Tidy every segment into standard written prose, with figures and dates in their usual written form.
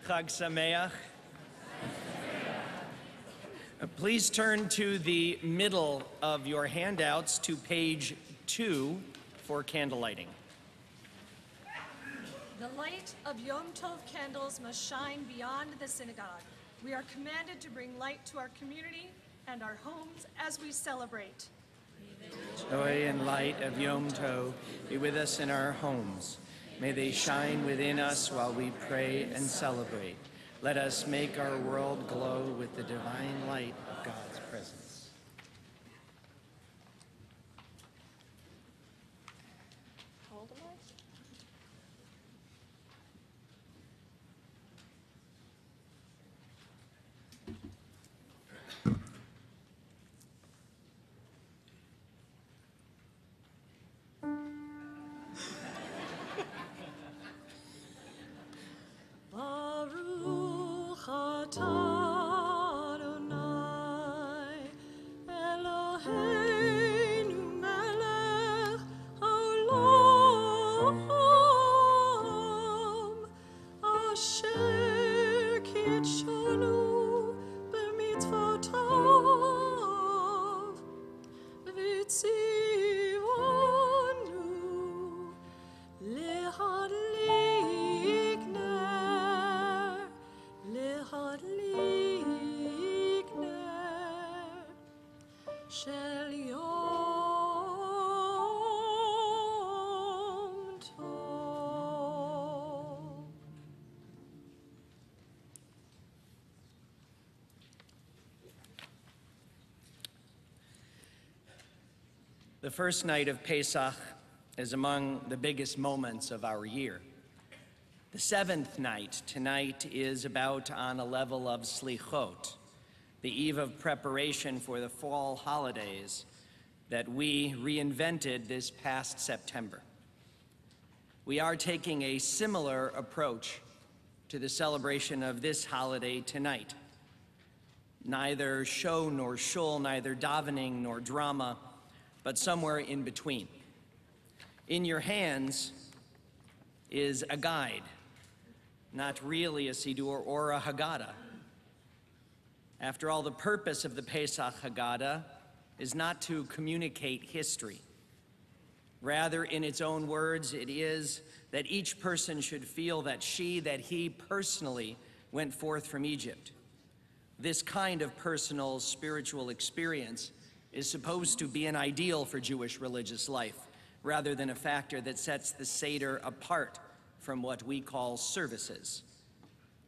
Chag Sameach. Please turn to the middle of your handouts to page 2 for candle lighting. The light of Yom Tov candles must shine beyond the synagogue. We are commanded to bring light to our community and our homes as we celebrate. Joy and light of Yom Tov be with us in our homes. May they shine within us while we pray and celebrate. Let us make our world glow with the divine light of God's presence. How old am I? Baruch atah Adonai Eloheinu melech haolam asher kitshanu b'mitzvotav v'tzivanu lehadlik ner shel Yom Tov. The first night of Pesach is among the biggest moments of our year. The seventh night, tonight, is about on a level of slichot, the eve of preparation for the fall holidays that we reinvented this past September. We are taking a similar approach to the celebration of this holiday tonight. Neither show nor shul, neither davening nor drama, but somewhere in between. In your hands is a guide, not really a Siddur or a Haggadah. After all, the purpose of the Pesach Haggadah is not to communicate history. Rather, in its own words, it is that each person should feel that he personally went forth from Egypt. This kind of personal spiritual experience is supposed to be an ideal for Jewish religious life, rather than a factor that sets the Seder apart from what we call services.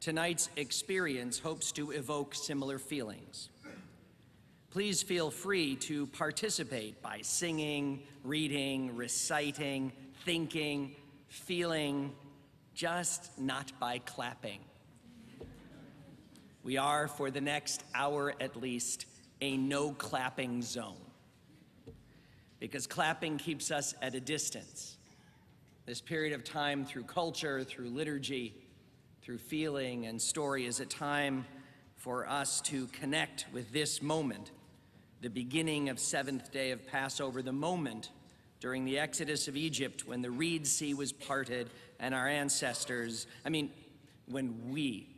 Tonight's experience hopes to evoke similar feelings. Please feel free to participate by singing, reading, reciting, thinking, feeling, just not by clapping. We are, for the next hour at least, a no clapping zone, because clapping keeps us at a distance. This period of time, through culture, through liturgy, through feeling and story, is a time for us to connect with this moment, the beginning of seventh day of Passover, the moment during the exodus of Egypt when the Reed Sea was parted and our ancestors, when we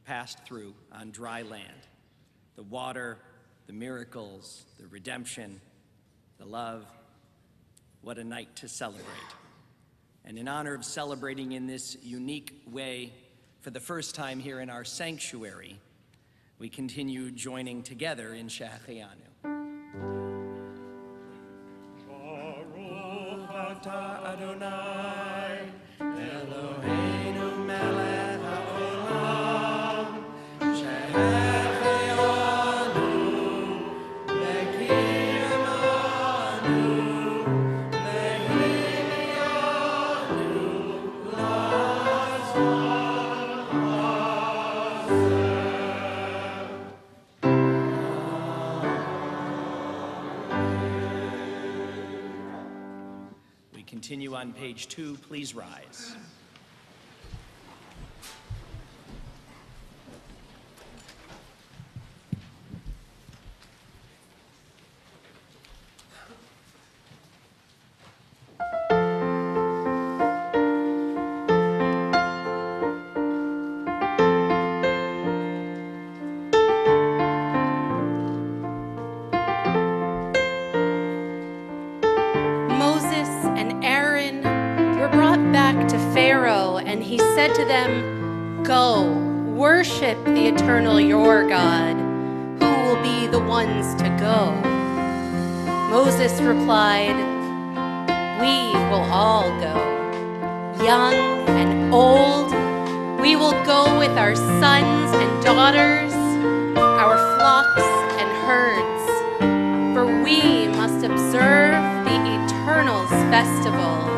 passed through on dry land. The water, the miracles, the redemption, the love. What a night to celebrate. And in honor of celebrating in this unique way for the first time here in our sanctuary, we continue joining together in Shechianu. Baruch atah Adonai Eloheinu melech haolam shechianu v'kiyamanu v'hinianu We continue on page 2. Please rise. And he said to them, "Go, worship the eternal your God. Who will be the ones to go?" Moses replied, "We will all go, young and old. We will go with our sons and daughters, our flocks and herds, for we must observe the Eternal's festival."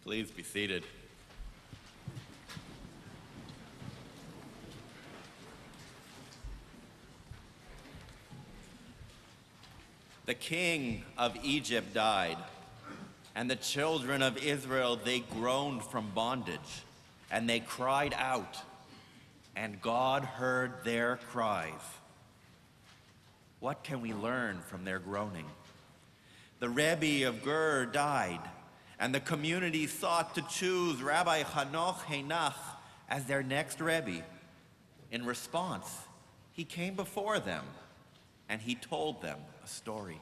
Please be seated. The king of Egypt died, and the children of Israel, they groaned from bondage, and they cried out, and God heard their cries. What can we learn from their groaning? The Rebbe of Gur died, and the community sought to choose Rabbi Hanoch Heinach as their next Rebbe. In response, he came before them, and he told them a story.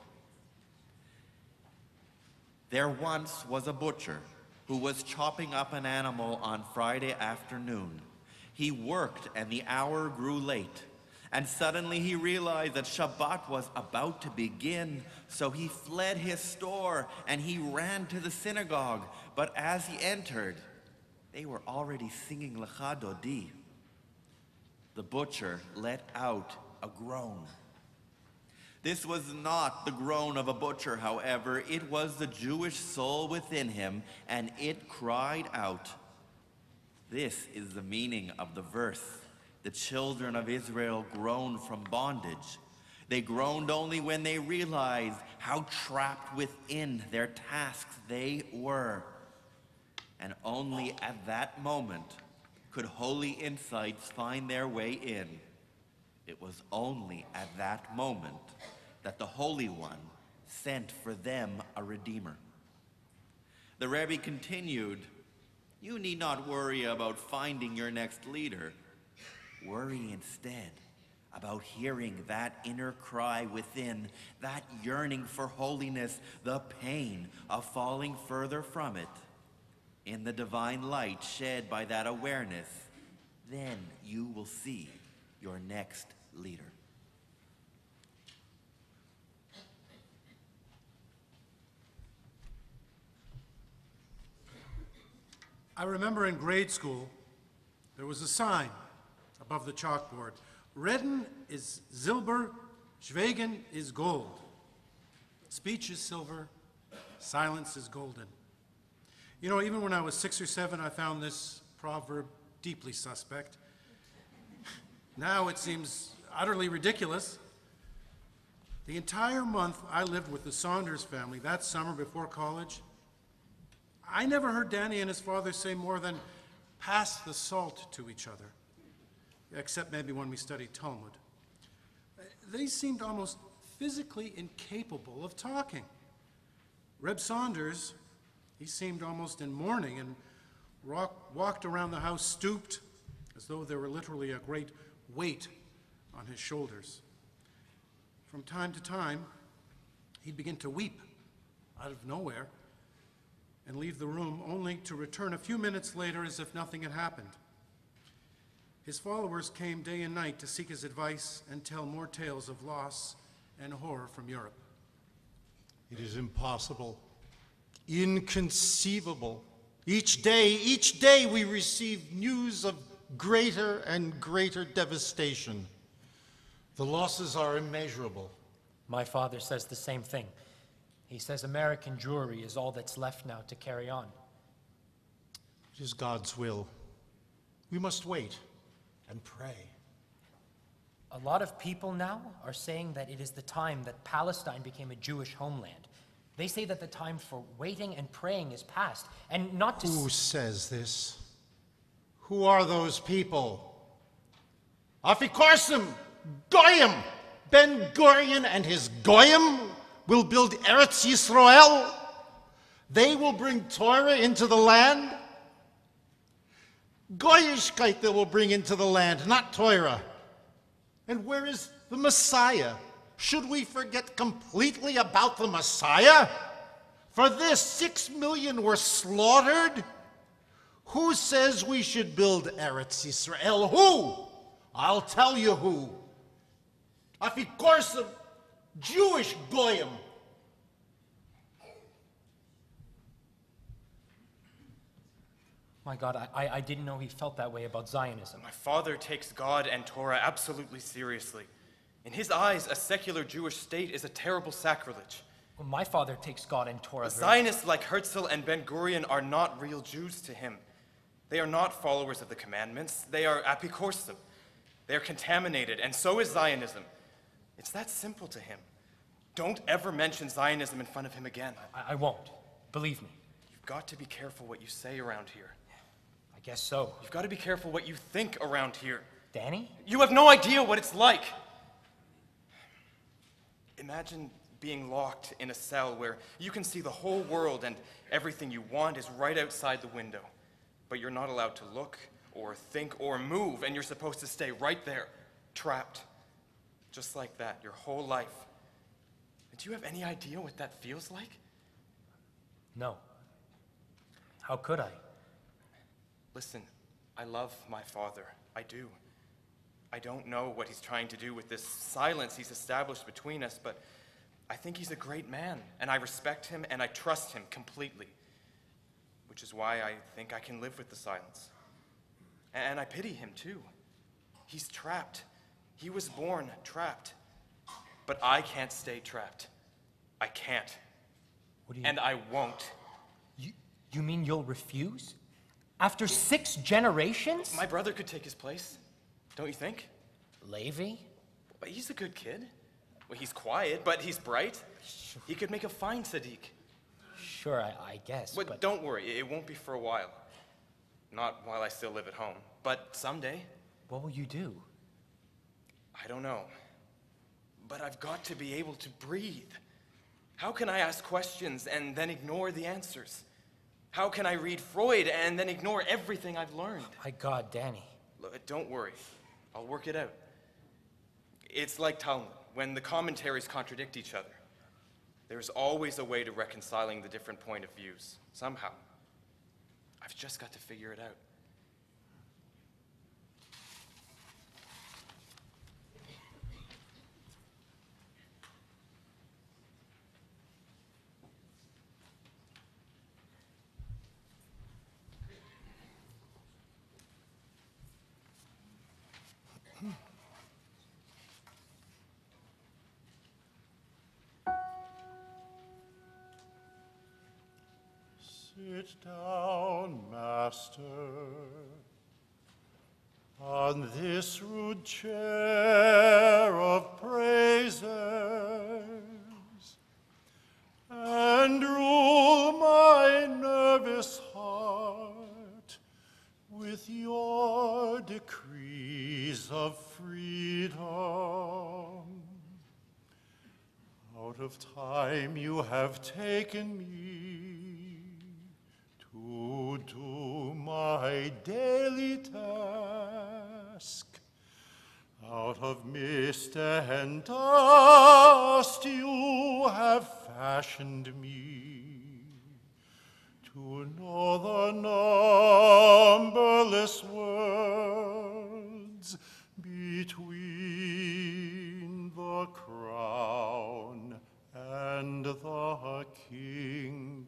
There once was a butcher who was chopping up an animal on Friday afternoon. He worked, and the hour grew late. And suddenly he realized that Shabbat was about to begin, so he fled his store and he ran to the synagogue. But as he entered, they were already singing Lecha Dodi. The butcher let out a groan. This was not the groan of a butcher, however. It was the Jewish soul within him, and it cried out. This is the meaning of the verse. The children of Israel groaned from bondage. They groaned only when they realized how trapped within their tasks they were. And only at that moment could holy insights find their way in. It was only at that moment that the Holy One sent for them a Redeemer. The Rebbe continued, "You need not worry about finding your next leader. Worry instead about hearing that inner cry within, that yearning for holiness, the pain of falling further from it. In the divine light shed by that awareness, then you will see your next leader." I remember in grade school, there was a sign above the chalkboard. Reden is silber, schweigen is gold. Speech is silver, silence is golden. You know, even when I was 6 or 7, I found this proverb deeply suspect. Now it seems utterly ridiculous. The entire month I lived with the Saunders family that summer before college, I never heard Danny and his father say more than pass the salt to each other, except maybe when we studied Talmud. They seemed almost physically incapable of talking. Reb Saunders, he seemed almost in mourning and walked around the house stooped, as though there were literally a great weight on his shoulders. From time to time, he'd begin to weep out of nowhere and leave the room only to return a few minutes later as if nothing had happened. His followers came day and night to seek his advice and tell more tales of loss and horror from Europe. It is impossible, inconceivable. Each day we receive news of greater and greater devastation. The losses are immeasurable. My father says the same thing. He says American Jewry is all that's left now to carry on. It is God's will. We must wait and pray. A lot of people now are saying that it is the time that Palestine became a Jewish homeland. They say that the time for waiting and praying is past, and not to... Who says this? Who are those people? Afikorsim, Goyim! Ben Gurion and his Goyim will build Eretz Yisrael. They will bring Torah into the land. Goyishkeit they will bring into the land, not Torah. And where is the Messiah? Should we forget completely about the Messiah? For this, 6 million were slaughtered. Who says we should build Eretz Yisrael? Who? I'll tell you who. Afikorsim, Jewish Goyim. My God, I didn't know he felt that way about Zionism. My father takes God and Torah absolutely seriously. In his eyes, a secular Jewish state is a terrible sacrilege. Well, my father takes God and Torah very... Zionists like Herzl and Ben Gurion are not real Jews to him. They are not followers of the commandments. They are apikorsim. They are contaminated, and so is Zionism. It's that simple to him. Don't ever mention Zionism in front of him again. I won't. Believe me. You've got to be careful what you say around here. I guess so. You've got to be careful what you think around here. Danny? You have no idea what it's like. Imagine being locked in a cell where you can see the whole world and everything you want is right outside the window. But you're not allowed to look or think or move, and you're supposed to stay right there, trapped. Just like that, your whole life. Do you have any idea what that feels like? No. How could I? Listen, I love my father. I do. I don't know what he's trying to do with this silence he's established between us, but I think he's a great man, and I respect him and I trust him completely, which is why I think I can live with the silence. And I pity him too. He's trapped. He was born trapped. But I can't stay trapped. I can't. What do you... And I won't. You mean you'll refuse? After 6 generations? My brother could take his place, don't you think? Levi? But he's a good kid. Well, he's quiet, but he's bright. Sure. He could make a fine Sadiq. Sure, I guess, but... Don't worry, it won't be for a while. Not while I still live at home, but someday. What will you do? I don't know. But I've got to be able to breathe. How can I ask questions and then ignore the answers? How can I read Freud and then ignore everything I've learned? My God, Danny. Look, don't worry. I'll work it out. It's like Talmud, when the commentaries contradict each other. There's always a way to reconciling the different point of views, somehow. I've just got to figure it out. Sit down, Master, on this rude chair of praises, and rule my nervous heart with your decrees of freedom. Out of time you have taken me to do my daily task. Out of mist and dust you have fashioned me to know the numberless worlds between the crown and the kingdom.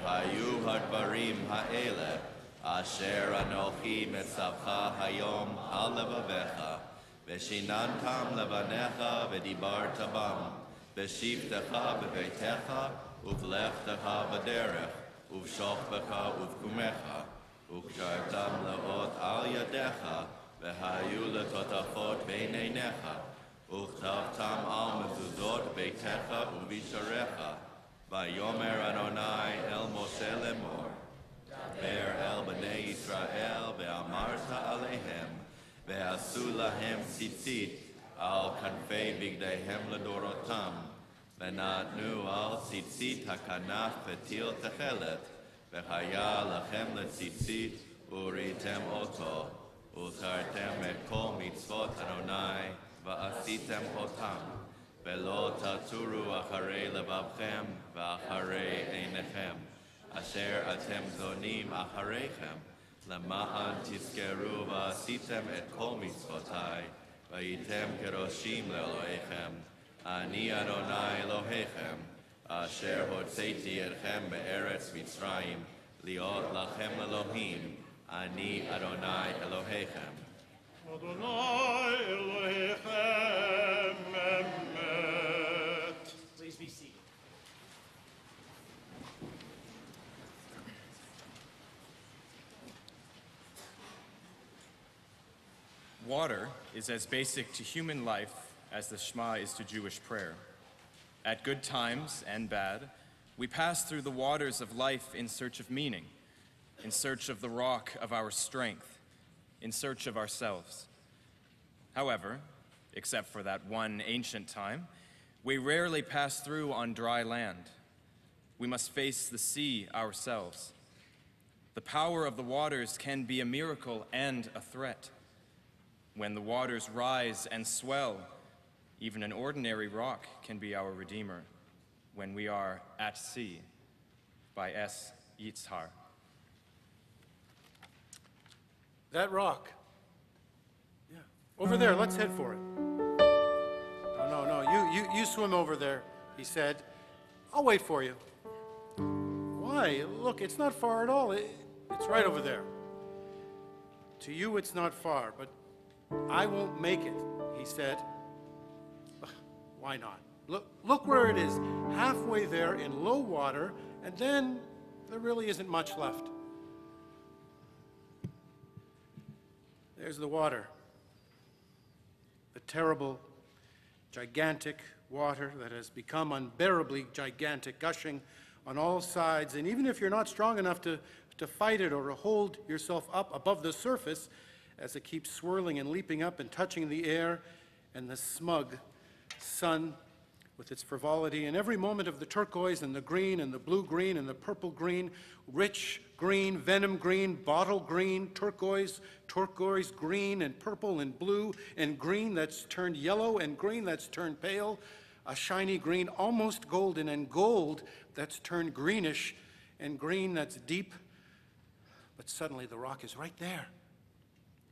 והיו הדברים האלה אשר אנוכי מצווך היום על לבביך, ושיננתם לבניך ודיברת בם, בשבתך בביתך ובלכתך בדרך, ובשוכבך ובקומך, וקשרתם לאות על ידיך, והיו לתותפות בין עיניך, וכתבתם על מזוזות ביתך ובשעריך. ויאמר אדוני אל משה לאמור, דבר אל בני ישראל ואמרת עליהם, ועשו להם ציצית על כנפי בגדיהם לדורותם, ונתנו על ציצית הכנף פתיל תכלת, והיה לכם לציצית וראיתם אותו, וזכרתם את כל מצוות אדוני ועשיתם אותם, ולא תתורו אחרי לבבכם ואחרי עיניכם, אשר אתם זונים אחריכם, למען תזכרו ועשיתם את כל מצוותי, והייתם קדושים לאלוהיכם. אני אדוני אלוהיכם, אשר הוצאתי אתכם בארץ מצרים, להיות לכם אלוהים. אני אדוני אלוהיכם. אדוני אלוהיכם אמת. Please be seated. Water is as basic to human life as the Shema is to Jewish prayer. At good times and bad, we pass through the waters of life in search of meaning, in search of the rock of our strength, in search of ourselves. However, except for that one ancient time, we rarely pass through on dry land. We must face the sea ourselves. The power of the waters can be a miracle and a threat. When the waters rise and swell, even an ordinary rock can be our redeemer when we are at sea. By S. Yitzhar. That rock. Yeah. Over there, let's head for it. No, you swim over there, he said. I'll wait for you. Why? Look, it's not far at all. It's right over there. To you, it's not far, but I won't make it, he said. Why not? Look where it is, halfway there in low water, and then there really isn't much left. There's the water. The terrible, gigantic water that has become unbearably gigantic, gushing on all sides. And even if you're not strong enough to fight it or to hold yourself up above the surface, as it keeps swirling and leaping up and touching the air, and the smug sun with its frivolity, and every moment of the turquoise and the green and the blue-green and the purple-green, rich green, venom green, bottle green, turquoise green and purple and blue and green that's turned yellow and green that's turned pale, a shiny green almost golden and gold that's turned greenish and green that's deep. But suddenly the rock is right there,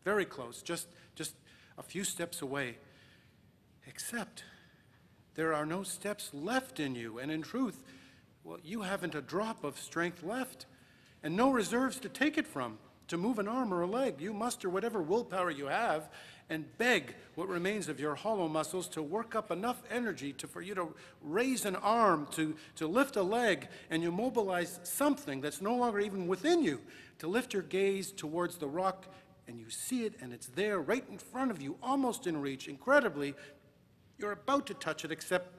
very close, just a few steps away, except there are no steps left in you, and in truth, well, you haven't a drop of strength left, and no reserves to take it from. To move an arm or a leg, you muster whatever willpower you have and beg what remains of your hollow muscles to work up enough energy for you to raise an arm, to lift a leg, and you mobilize something that's no longer even within you, to lift your gaze towards the rock, and you see it, and it's there right in front of you, almost in reach. Incredibly, you're about to touch it, except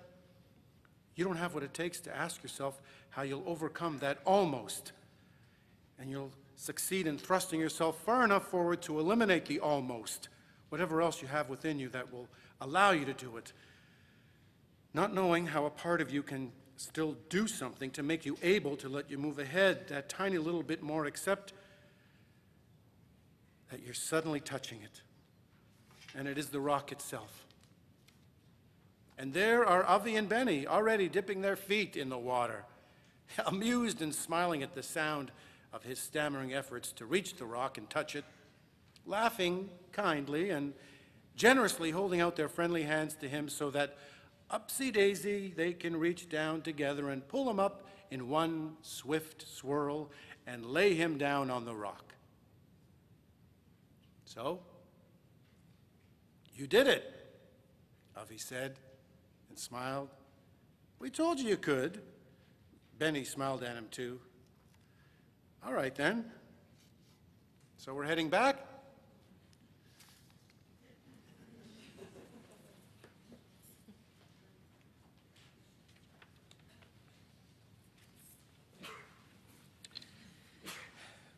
you don't have what it takes to ask yourself how you'll overcome that almost. And you'll succeed in thrusting yourself far enough forward to eliminate the almost, whatever else you have within you that will allow you to do it. Not knowing how a part of you can still do something to make you able to let you move ahead that tiny little bit more, except that you're suddenly touching it. And it is the rock itself. And there are Avi and Benny already dipping their feet in the water, amused and smiling at the sound of his stammering efforts to reach the rock and touch it, laughing kindly and generously holding out their friendly hands to him so that upsy-daisy they can reach down together and pull him up in one swift swirl and lay him down on the rock. So, you did it, Avi said and smiled. We told you you could. Benny smiled at him too. All right then. So we're heading back?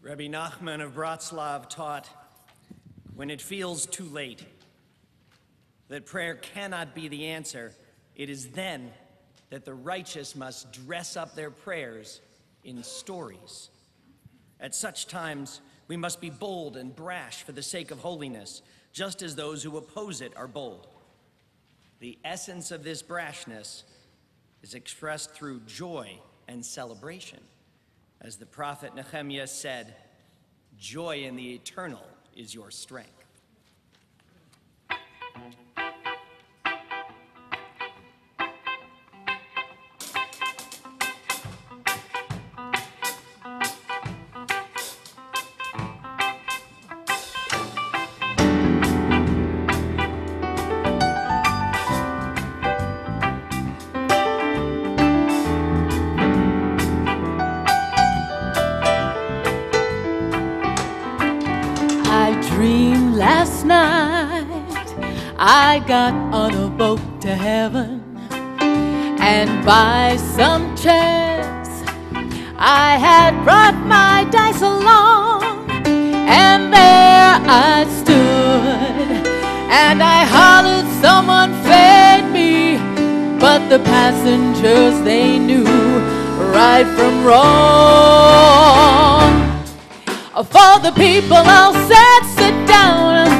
Rabbi Nachman of Bratslav taught, when it feels too late, that prayer cannot be the answer, it is then that the righteous must dress up their prayers in stories. At such times, we must be bold and brash for the sake of holiness, just as those who oppose it are bold. The essence of this brashness is expressed through joy and celebration. As the prophet Nehemiah said, "Joy in the eternal is your strength." Last night I got on a boat to heaven, and by some chance I had brought my dice along, and there I stood and I hollered, someone fed me, but the passengers, they knew right from wrong. For the people all said, sit down,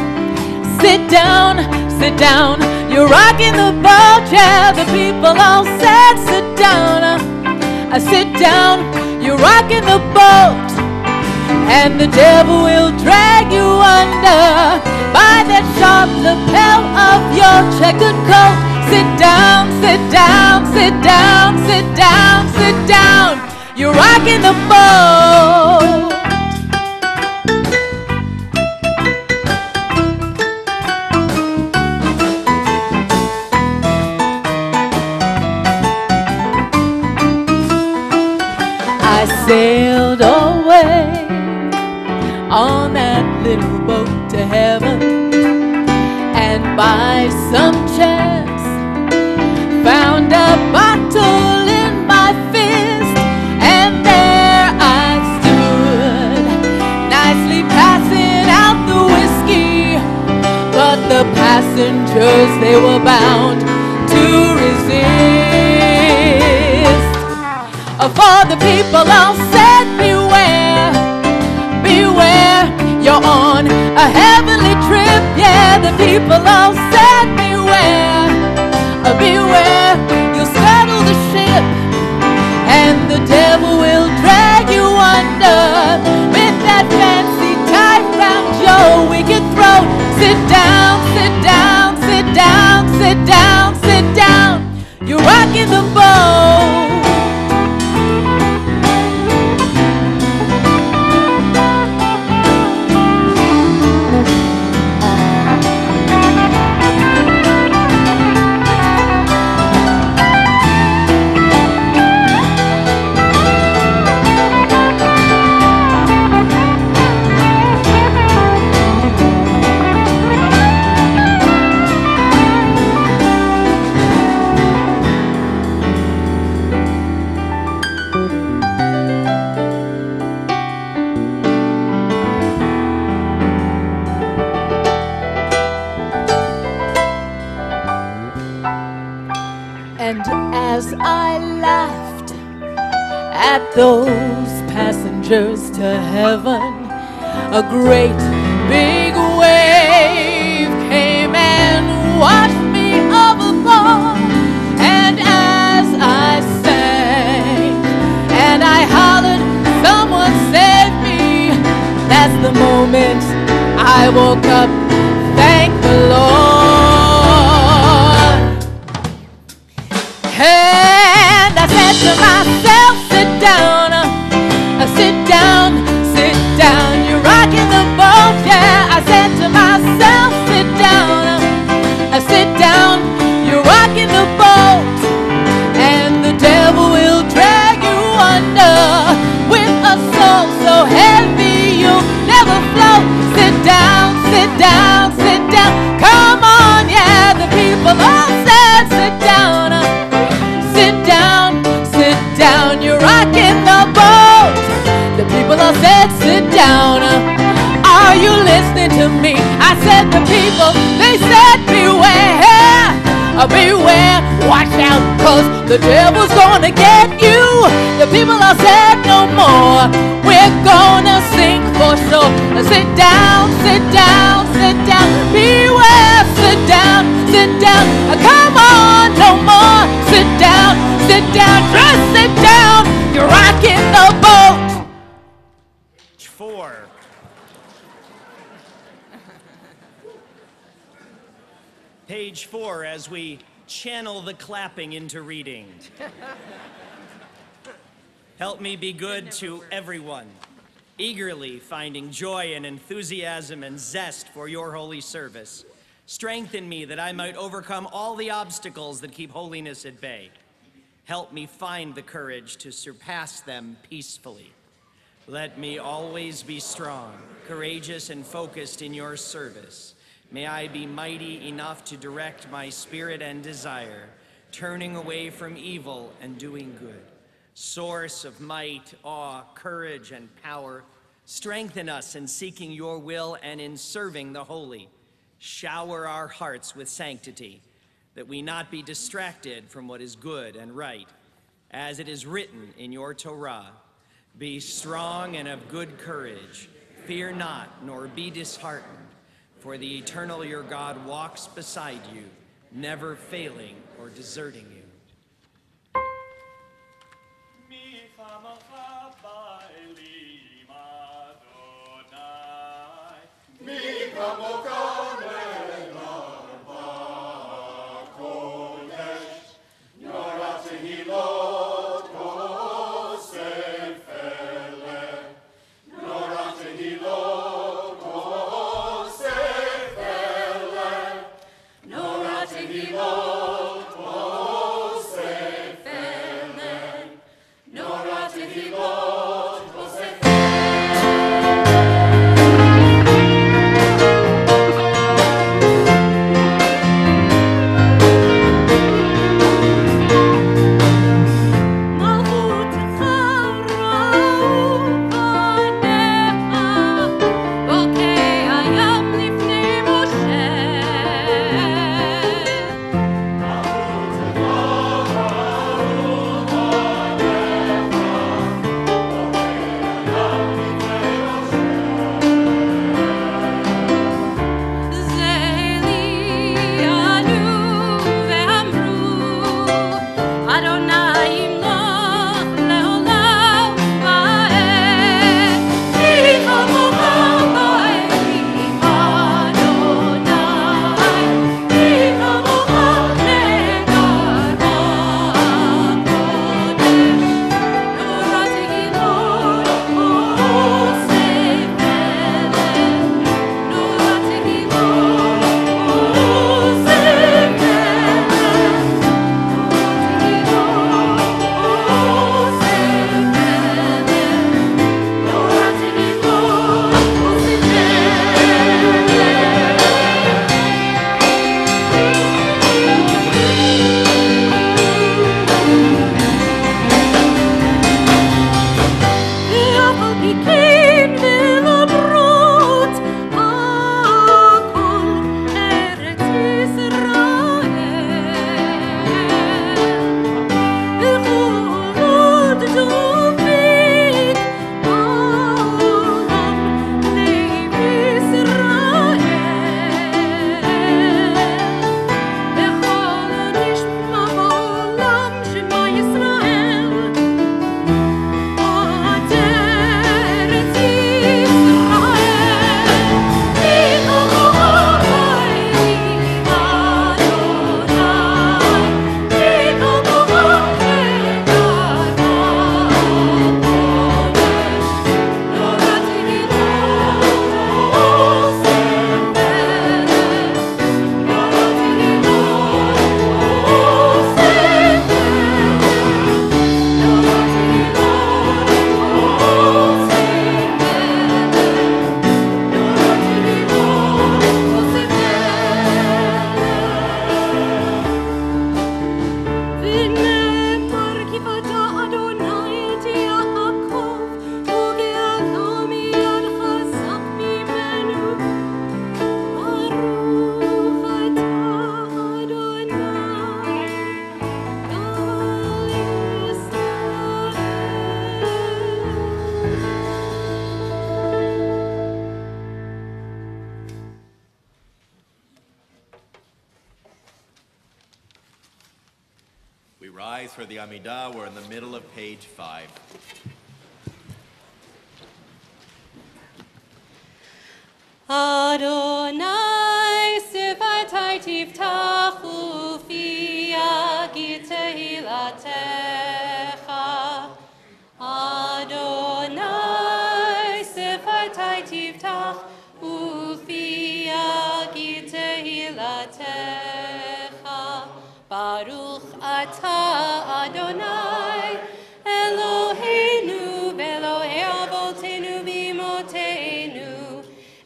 sit down, sit down. You're rocking the boat, yeah. The people all said, sit down, sit down. You're rocking the boat, and the devil will drag you under by that sharp lapel of your checkered coat. Sit down, sit down, sit down, sit down, sit down. You're rocking the boat. I sailed away on that little boat to heaven, and by some chance found a bottle in my fist, and there I stood, nicely passing out the whiskey, but the passengers, they were bound to resist. For the people all said, beware, beware, you're on a heavenly trip. Yeah, the people all said, beware, beware, you'll scuttle the ship, and the devil will drag you under with that fancy tie round your wicked throat. Sit down, sit down, sit down, sit down, sit down. You're rocking the boat. As I laughed at those passengers to heaven, a great big wave came and washed me overboard. And as I sang and I hollered, someone save me, that's the moment I woke up, thank the Lord. And I said to myself, sit down. Are you listening to me? I said the people, they said beware, beware, watch out, cause the devil's gonna get you. The people all said no more, we're gonna sink for sure. Sit down, sit down, sit down, beware, sit down, sit down. Come on, no more, sit down, just sit down. You're rocking the boat. 4. Page 4, as we channel the clapping into reading. Help me be good to everyone, eagerly finding joy and enthusiasm and zest for your holy service. Strengthen me that I might overcome all the obstacles that keep holiness at bay. Help me find the courage to surpass them peacefully. Let me always be strong, courageous, and focused in your service. May I be mighty enough to direct my spirit and desire, turning away from evil and doing good. Source of might, awe, courage, and power, strengthen us in seeking your will and in serving the holy. Shower our hearts with sanctity, that we not be distracted from what is good and right. As it is written in your Torah, be strong and of good courage. Fear not, nor be disheartened. For the eternal your God walks beside you, never failing or deserting you. Rise for the Amida. We're in the middle of page 5. Adonai sifatai tiftachu fi yagid tehilatecha. Adonai sifatai tiftachu fi yagid tehilatecha. Baruch atah Adonai Eloheinu ve'Elohei avotenu b'imotenu.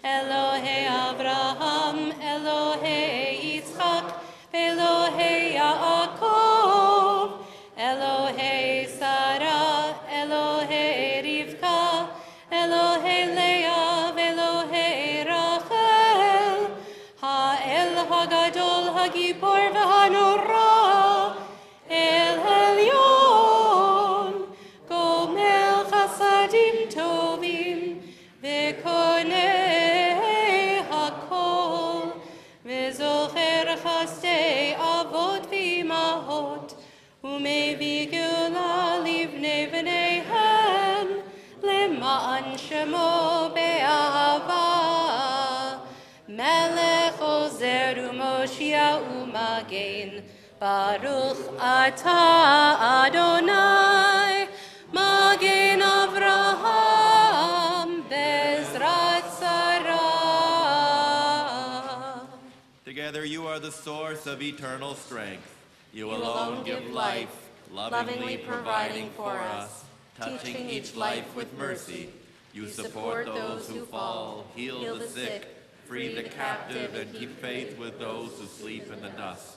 Elohei Abraham, Elohei Yitzchak, Elohei Yaakov, Elohei Sarah, Elohei Rivka, Elohei Leah, Elohei Rachel, Ha'el Hagadol Hagibor v'Hanora, El Elyon, Gomel Chasadim Tovim, V'Koneh וזוכר חסדי אבות ואימהות ומביא גאולה לבני בניהם למען שמו באהבה מלך עוזר ומושיע ומגן ברוך אתה אדוני מגן אברהם בעזרת שרה. Together you are the source of eternal strength. You alone give life, lovingly providing for us, touching each life with mercy. You support those who fall, heal the sick, free the captive, and keep faith with those who sleep in the dust.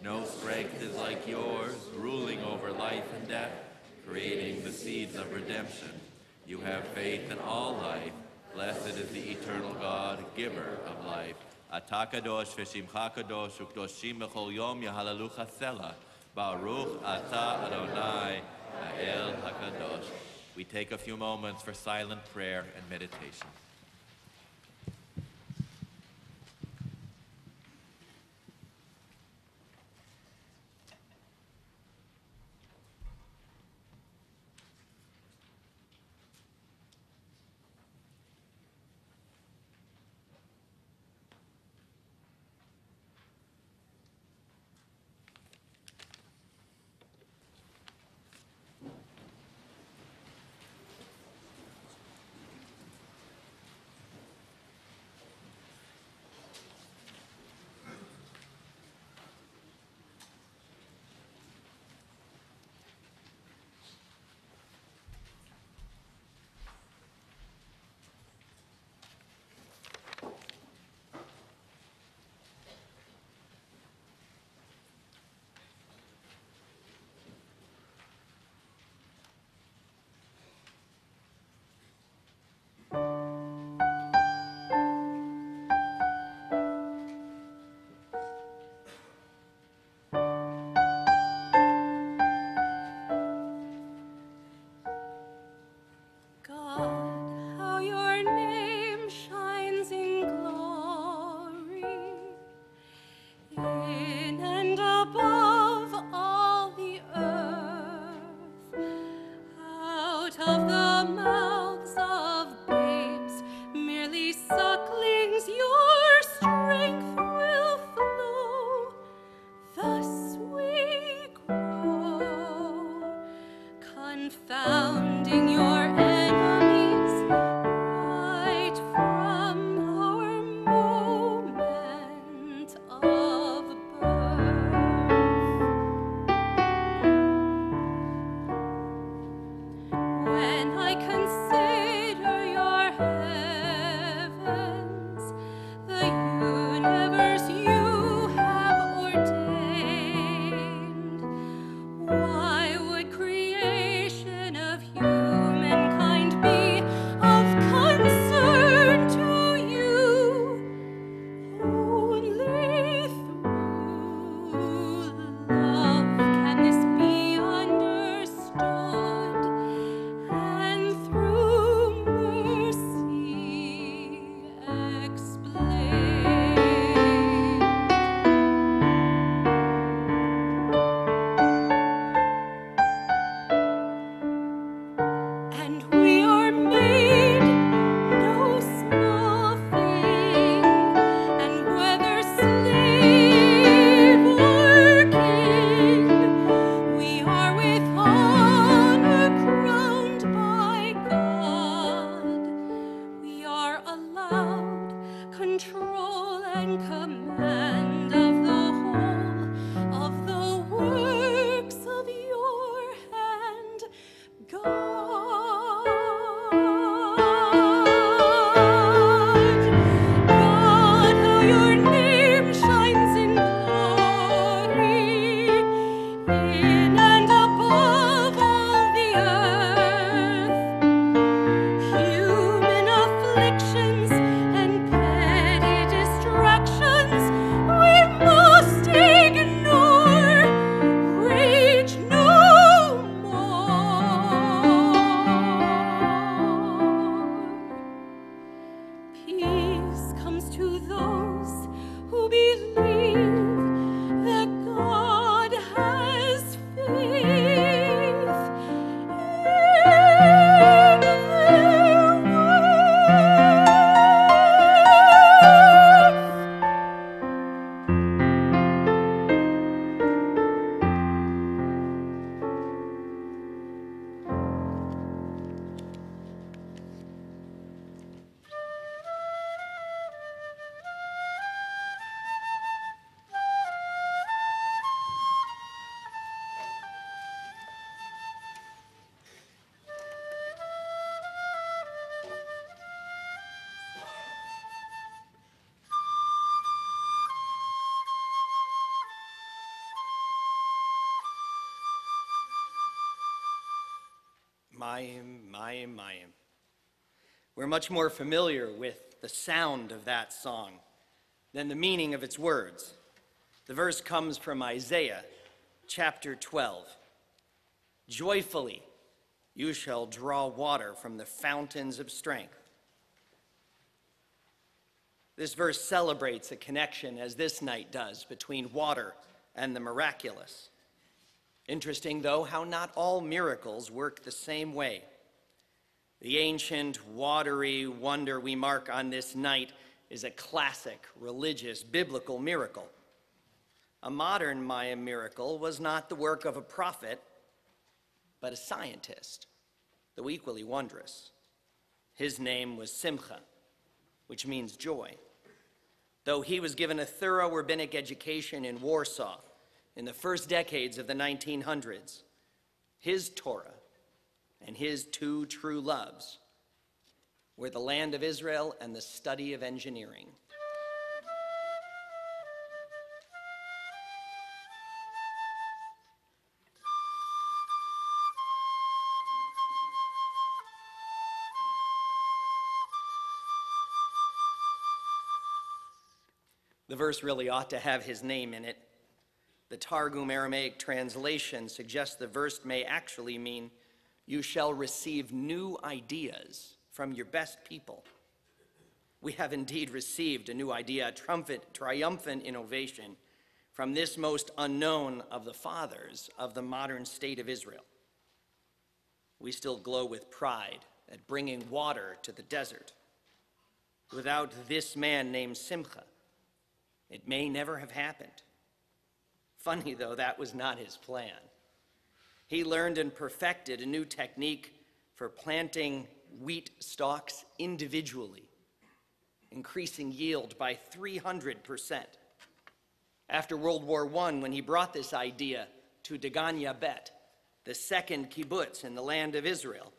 No strength is like yours, ruling over life and death, creating the seeds of redemption. You have faith in all life. Blessed is the eternal God, giver of life. אתה קדוש ושמך קדוש וקדושים בכל יום יהללוך סלע. Baruch atah Adonai Ha'el HaKadosh. We take a few moments for silent prayer and meditation. Mayim. We're much more familiar with the sound of that song than the meaning of its words. The verse comes from Isaiah chapter 12. Joyfully you shall draw water from the fountains of strength. This verse celebrates a connection, as this night does, between water and the miraculous. Interesting, though, how not all miracles work the same way. The ancient, watery wonder we mark on this night is a classic, religious, biblical miracle. A modern Maya miracle was not the work of a prophet, but a scientist, though equally wondrous. His name was Simcha, which means joy. Though he was given a thorough rabbinic education in Warsaw in the first decades of the 1900s, his Torah and his two true loves were the land of Israel and the study of engineering. The verse really ought to have his name in it. The Targum Aramaic translation suggests the verse may actually mean, you shall receive new ideas from your best people. We have indeed received a new idea, a triumphant innovation from this most unknown of the fathers of the modern state of Israel. We still glow with pride at bringing water to the desert. Without this man named Simcha, it may never have happened. Funny, though, that was not his plan. He learned and perfected a new technique for planting wheat stalks individually, increasing yield by 300%. After World War I, when he brought this idea to Dagan Yabet, the second kibbutz in the land of Israel,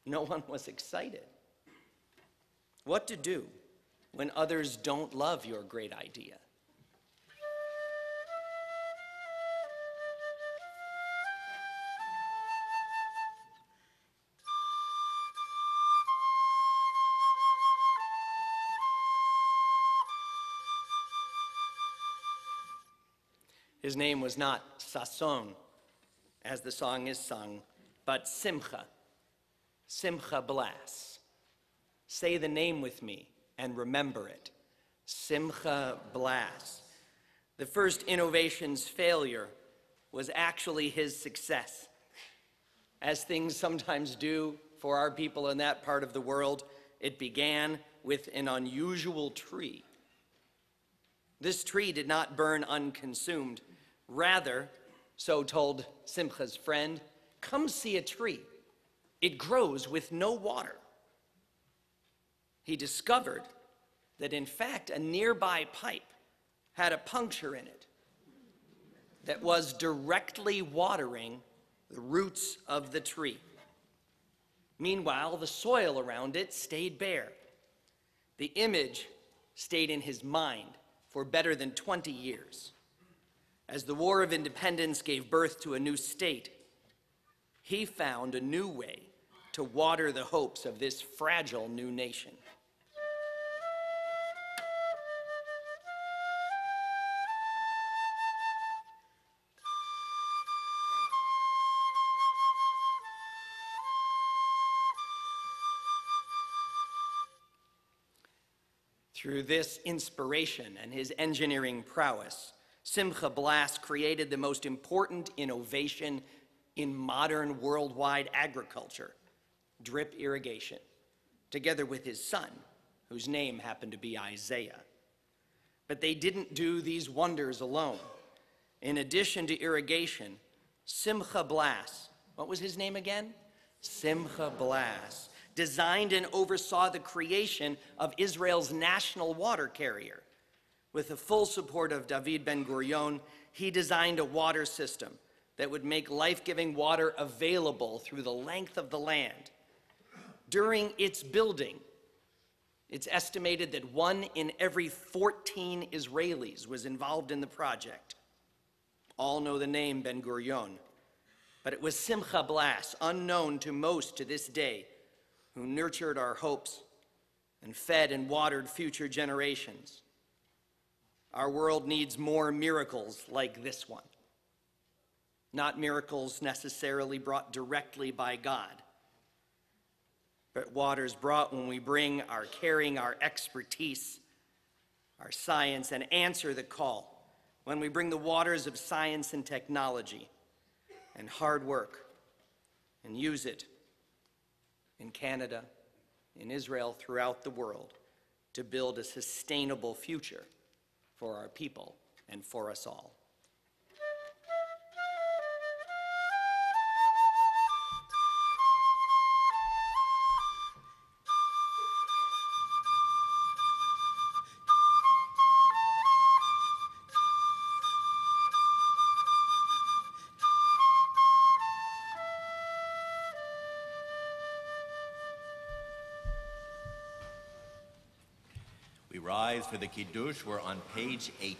no one was excited. What to do when others don't love your great idea? His name was not Sason, as the song is sung, but Simcha, Simcha Blas. Say the name with me and remember it. Simcha Blas. The first innovation's failure was actually his success. As things sometimes do for our people in that part of the world, it began with an unusual tree. This tree did not burn unconsumed. Rather, so told Simcha's friend, come see a tree. It grows with no water. He discovered that, in fact, a nearby pipe had a puncture in it that was directly watering the roots of the tree. Meanwhile, the soil around it stayed bare. The image stayed in his mind for better than 20 years. As the War of Independence gave birth to a new state, he found a new way to water the hopes of this fragile new nation. Through this inspiration and his engineering prowess, Simcha Blas created the most important innovation in modern worldwide agriculture, drip irrigation, together with his son, whose name happened to be Isaiah. But they didn't do these wonders alone. In addition to irrigation, Simcha Blas, what was his name again? Simcha Blas, designed and oversaw the creation of Israel's national water carrier. With the full support of David Ben-Gurion, he designed a water system that would make life-giving water available through the length of the land. During its building, it's estimated that 1 in every 14 Israelis was involved in the project. All know the name Ben-Gurion, but it was Simcha Blas, unknown to most to this day, who nurtured our hopes and fed and watered future generations. Our world needs more miracles like this one. Not miracles necessarily brought directly by God, but waters brought when we bring our caring, our expertise, our science, and answer the call, when we bring the waters of science and technology and hard work and use it in Canada, in Israel, throughout the world, to build a sustainable future for our people and for us all. We rise for the Kiddush. We're on page 8.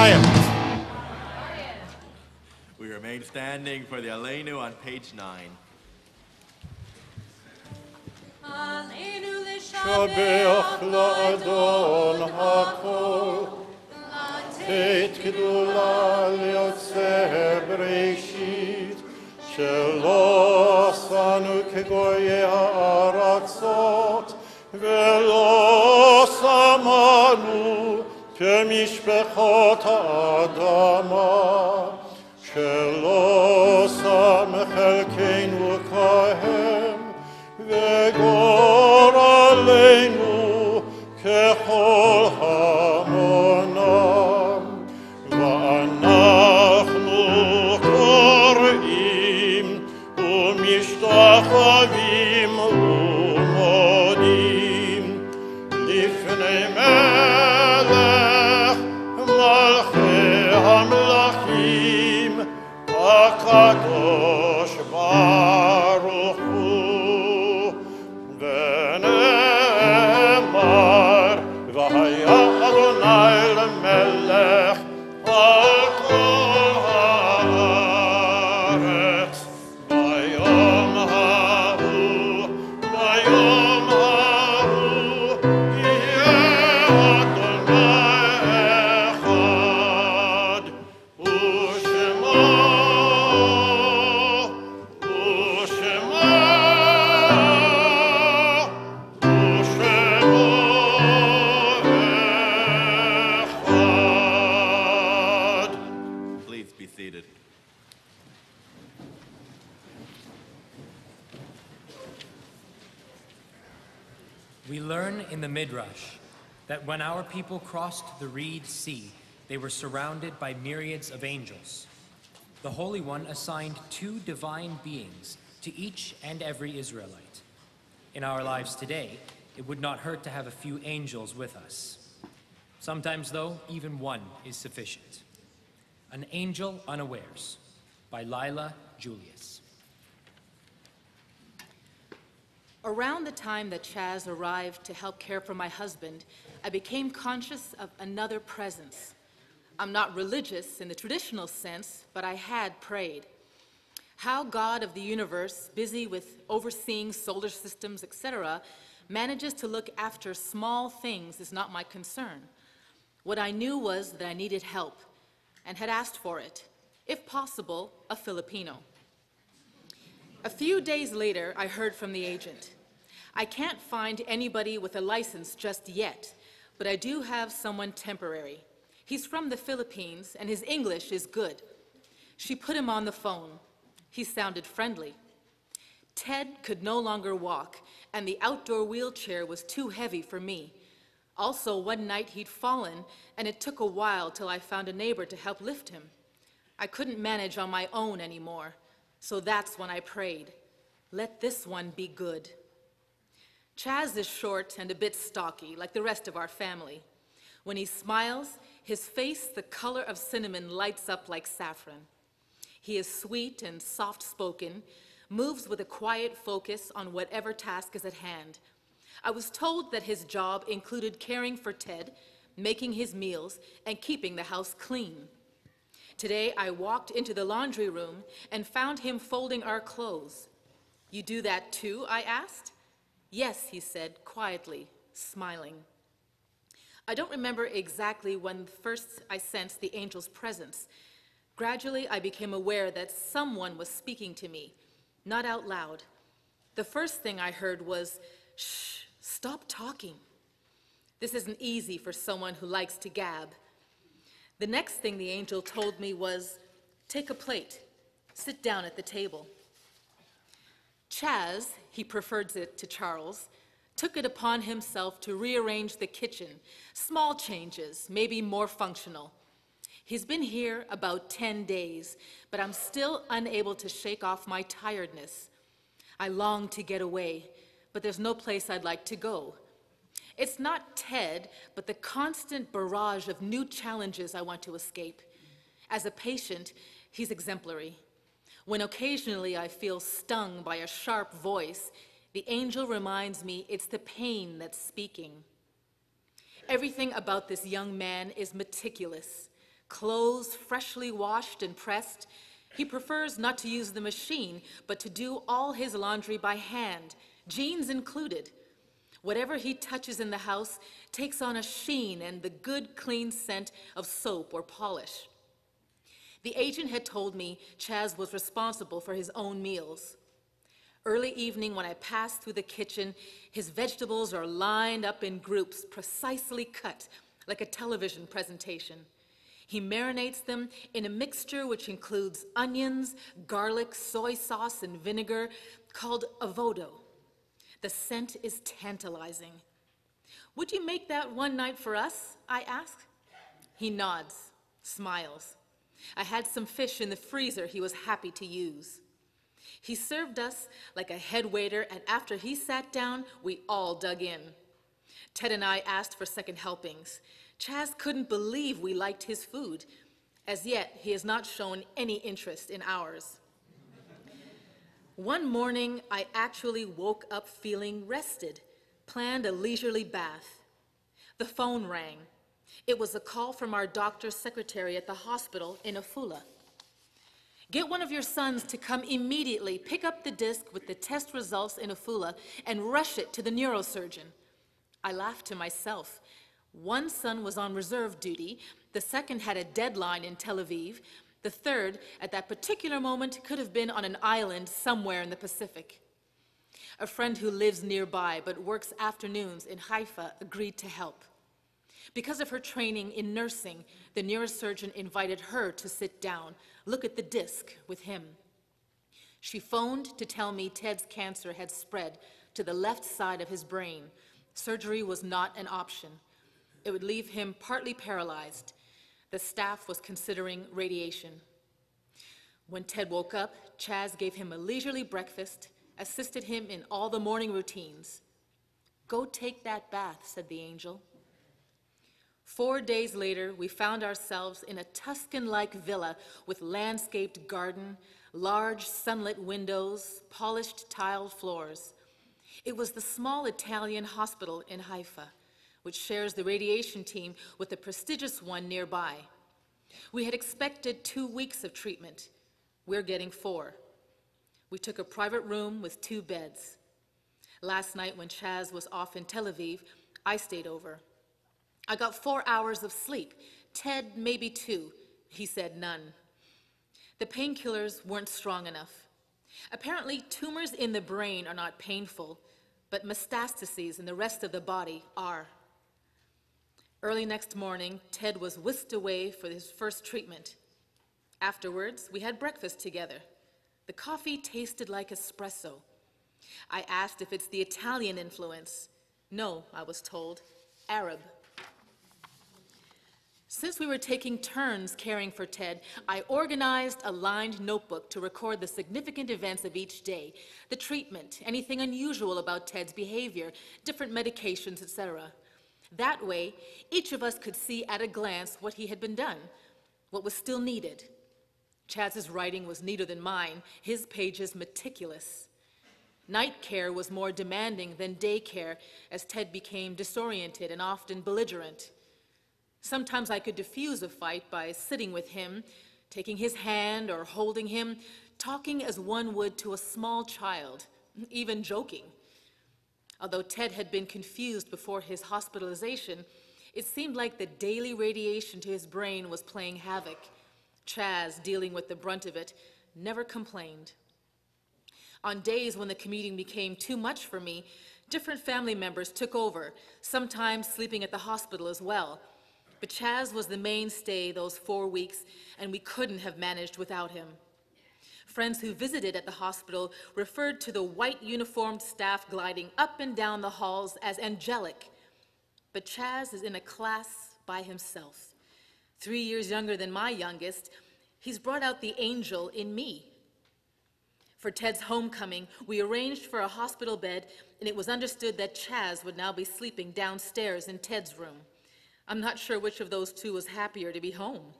Chaim. We remain standing for the Alenu on page 9. Alenu Shabeach la'adon hakol, teit gdula liotzer breishit, shelo sanu kegoye ha'aratzot, velo samanu kemishpechot ha'adama, shelo sam chelkeinu kahem, וגורלנו ככל המונם, ואנחנו קוראים ומשתחווים ומודים לפני מלך מלכי המלכים הקדוש ברוך הוא. ונאמר והיה אדוני למלך על כל הארץ ביום ההוא יהיה אדוני אחד ושמו Please be seated. We learn in the Midrash that when our people crossed the Reed Sea, they were surrounded by myriads of angels. The Holy One assigned 2 divine beings to each and every Israelite. In our lives today, it would not hurt to have a few angels with us. Sometimes, though, even one is sufficient. An Angel Unawares by Lila Julius. Around the time that Chaz arrived to help care for my husband, I became conscious of another presence. I'm not religious in the traditional sense, but I had prayed. How God of the universe, busy with overseeing solar systems, etc., manages to look after small things is not my concern. What I knew was that I needed help and had asked for it, if possible, a Filipino. A few days later, I heard from the agent. I can't find anybody with a license just yet, but I do have someone temporary. He's from the Philippines, and his English is good. She put him on the phone. He sounded friendly. Ted could no longer walk, and the outdoor wheelchair was too heavy for me. Also, one night he'd fallen, and it took a while till I found a neighbor to help lift him. I couldn't manage on my own anymore, so that's when I prayed. Let this one be good. Chaz is short and a bit stocky, like the rest of our family. When he smiles, his face, the color of cinnamon, lights up like saffron. He is sweet and soft-spoken, moves with a quiet focus on whatever task is at hand. I was told that his job included caring for Ted, making his meals, and keeping the house clean. Today, I walked into the laundry room and found him folding our clothes. "You do that too?" I asked. "Yes," he said, quietly, smiling. I don't remember exactly when first I sensed the angel's presence. Gradually, I became aware that someone was speaking to me, not out loud. The first thing I heard was, "Shh, stop talking." This isn't easy for someone who likes to gab. The next thing the angel told me was, "Take a plate, sit down at the table." Chaz, he prefers it to Charles, took it upon himself to rearrange the kitchen. Small changes, maybe more functional. He's been here about 10 days, but I'm still unable to shake off my tiredness. I long to get away, but there's no place I'd like to go. It's not Ted, but the constant barrage of new challenges I want to escape. As a patient, he's exemplary. When occasionally I feel stung by a sharp voice, the angel reminds me it's the pain that's speaking. Everything about this young man is meticulous. Clothes freshly washed and pressed. He prefers not to use the machine, but to do all his laundry by hand, jeans included. Whatever he touches in the house takes on a sheen and the good, clean scent of soap or polish. The agent had told me Chaz was responsible for his own meals. Early evening, when I passed through the kitchen, his vegetables are lined up in groups, precisely cut, like a television presentation. He marinates them in a mixture which includes onions, garlic, soy sauce, and vinegar called avodo. The scent is tantalizing. "Would you make that one night for us?" I ask. He nods, smiles. I had some fish in the freezer he was happy to use. He served us like a head waiter, and after he sat down, we all dug in. Ted and I asked for second helpings. Chaz couldn't believe we liked his food. As yet, he has not shown any interest in ours. One morning, I actually woke up feeling rested, planned a leisurely bath. The phone rang. It was a call from our doctor's secretary at the hospital in Afula. "Get one of your sons to come immediately, pick up the disc with the test results in Afula, and rush it to the neurosurgeon." I laughed to myself. One son was on reserve duty, the second had a deadline in Tel Aviv, the third, at that particular moment, could have been on an island somewhere in the Pacific. A friend who lives nearby but works afternoons in Haifa agreed to help. Because of her training in nursing, the neurosurgeon invited her to sit down, look at the disc with him. She phoned to tell me Ted's cancer had spread to the left side of his brain. Surgery was not an option. It would leave him partly paralyzed. The staff was considering radiation. When Ted woke up, Chaz gave him a leisurely breakfast, assisted him in all the morning routines. "Go take that bath," said the angel. 4 days later, we found ourselves in a Tuscan-like villa with landscaped garden, large sunlit windows, polished tiled floors. It was the small Italian hospital in Haifa, which shares the radiation team with the prestigious one nearby. We had expected 2 weeks of treatment. We're getting 4. We took a private room with 2 beds. Last night, when Chaz was off in Tel Aviv, I stayed over. I got 4 hours of sleep. Ted, maybe 2. He said none. The painkillers weren't strong enough. Apparently, tumors in the brain are not painful, but metastases in the rest of the body are. Early next morning, Ted was whisked away for his first treatment. Afterwards, we had breakfast together. The coffee tasted like espresso. I asked if it's the Italian influence. No, I was told, Arab. Since we were taking turns caring for Ted, I organized a lined notebook to record the significant events of each day, the treatment, anything unusual about Ted's behavior, different medications, etc. That way, each of us could see at a glance what he had been done, what was still needed. Chaz's writing was neater than mine, his pages meticulous. Night care was more demanding than day care as Ted became disoriented and often belligerent. Sometimes I could diffuse a fight by sitting with him, taking his hand or holding him, talking as one would to a small child, even joking. Although Ted had been confused before his hospitalization, it seemed like the daily radiation to his brain was playing havoc. Chaz, dealing with the brunt of it, never complained. On days when the commuting became too much for me, different family members took over, sometimes sleeping at the hospital as well. But Chaz was the mainstay those 4 weeks, and we couldn't have managed without him. Friends who visited at the hospital referred to the white uniformed staff gliding up and down the halls as angelic. But Chaz is in a class by himself. 3 years younger than my youngest, he's brought out the angel in me. For Ted's homecoming, we arranged for a hospital bed, and it was understood that Chaz would now be sleeping downstairs in Ted's room. I'm not sure which of those two was happier to be home.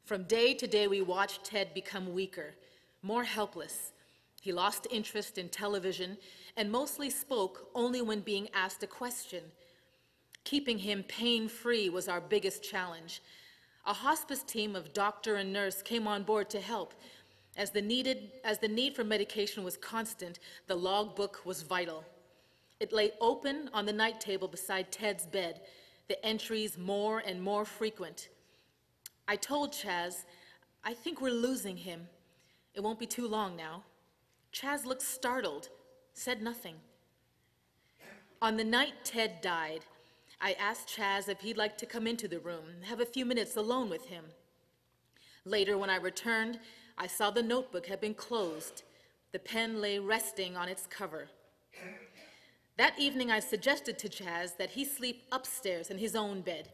From day to day, we watched Ted become weaker, more helpless. He lost interest in television and mostly spoke only when being asked a question. Keeping him pain-free was our biggest challenge. A hospice team of doctor and nurse came on board to help. As the need for medication was constant, the logbook was vital. It lay open on the night table beside Ted's bed, the entries more and more frequent. I told Chaz, I think we're losing him. It won't be too long now. Chaz looked startled, said nothing. On the night Ted died, I asked Chaz if he'd like to come into the room, have a few minutes alone with him. Later, when I returned, I saw the notebook had been closed. The pen lay resting on its cover. That evening, I suggested to Chaz that he sleep upstairs in his own bed.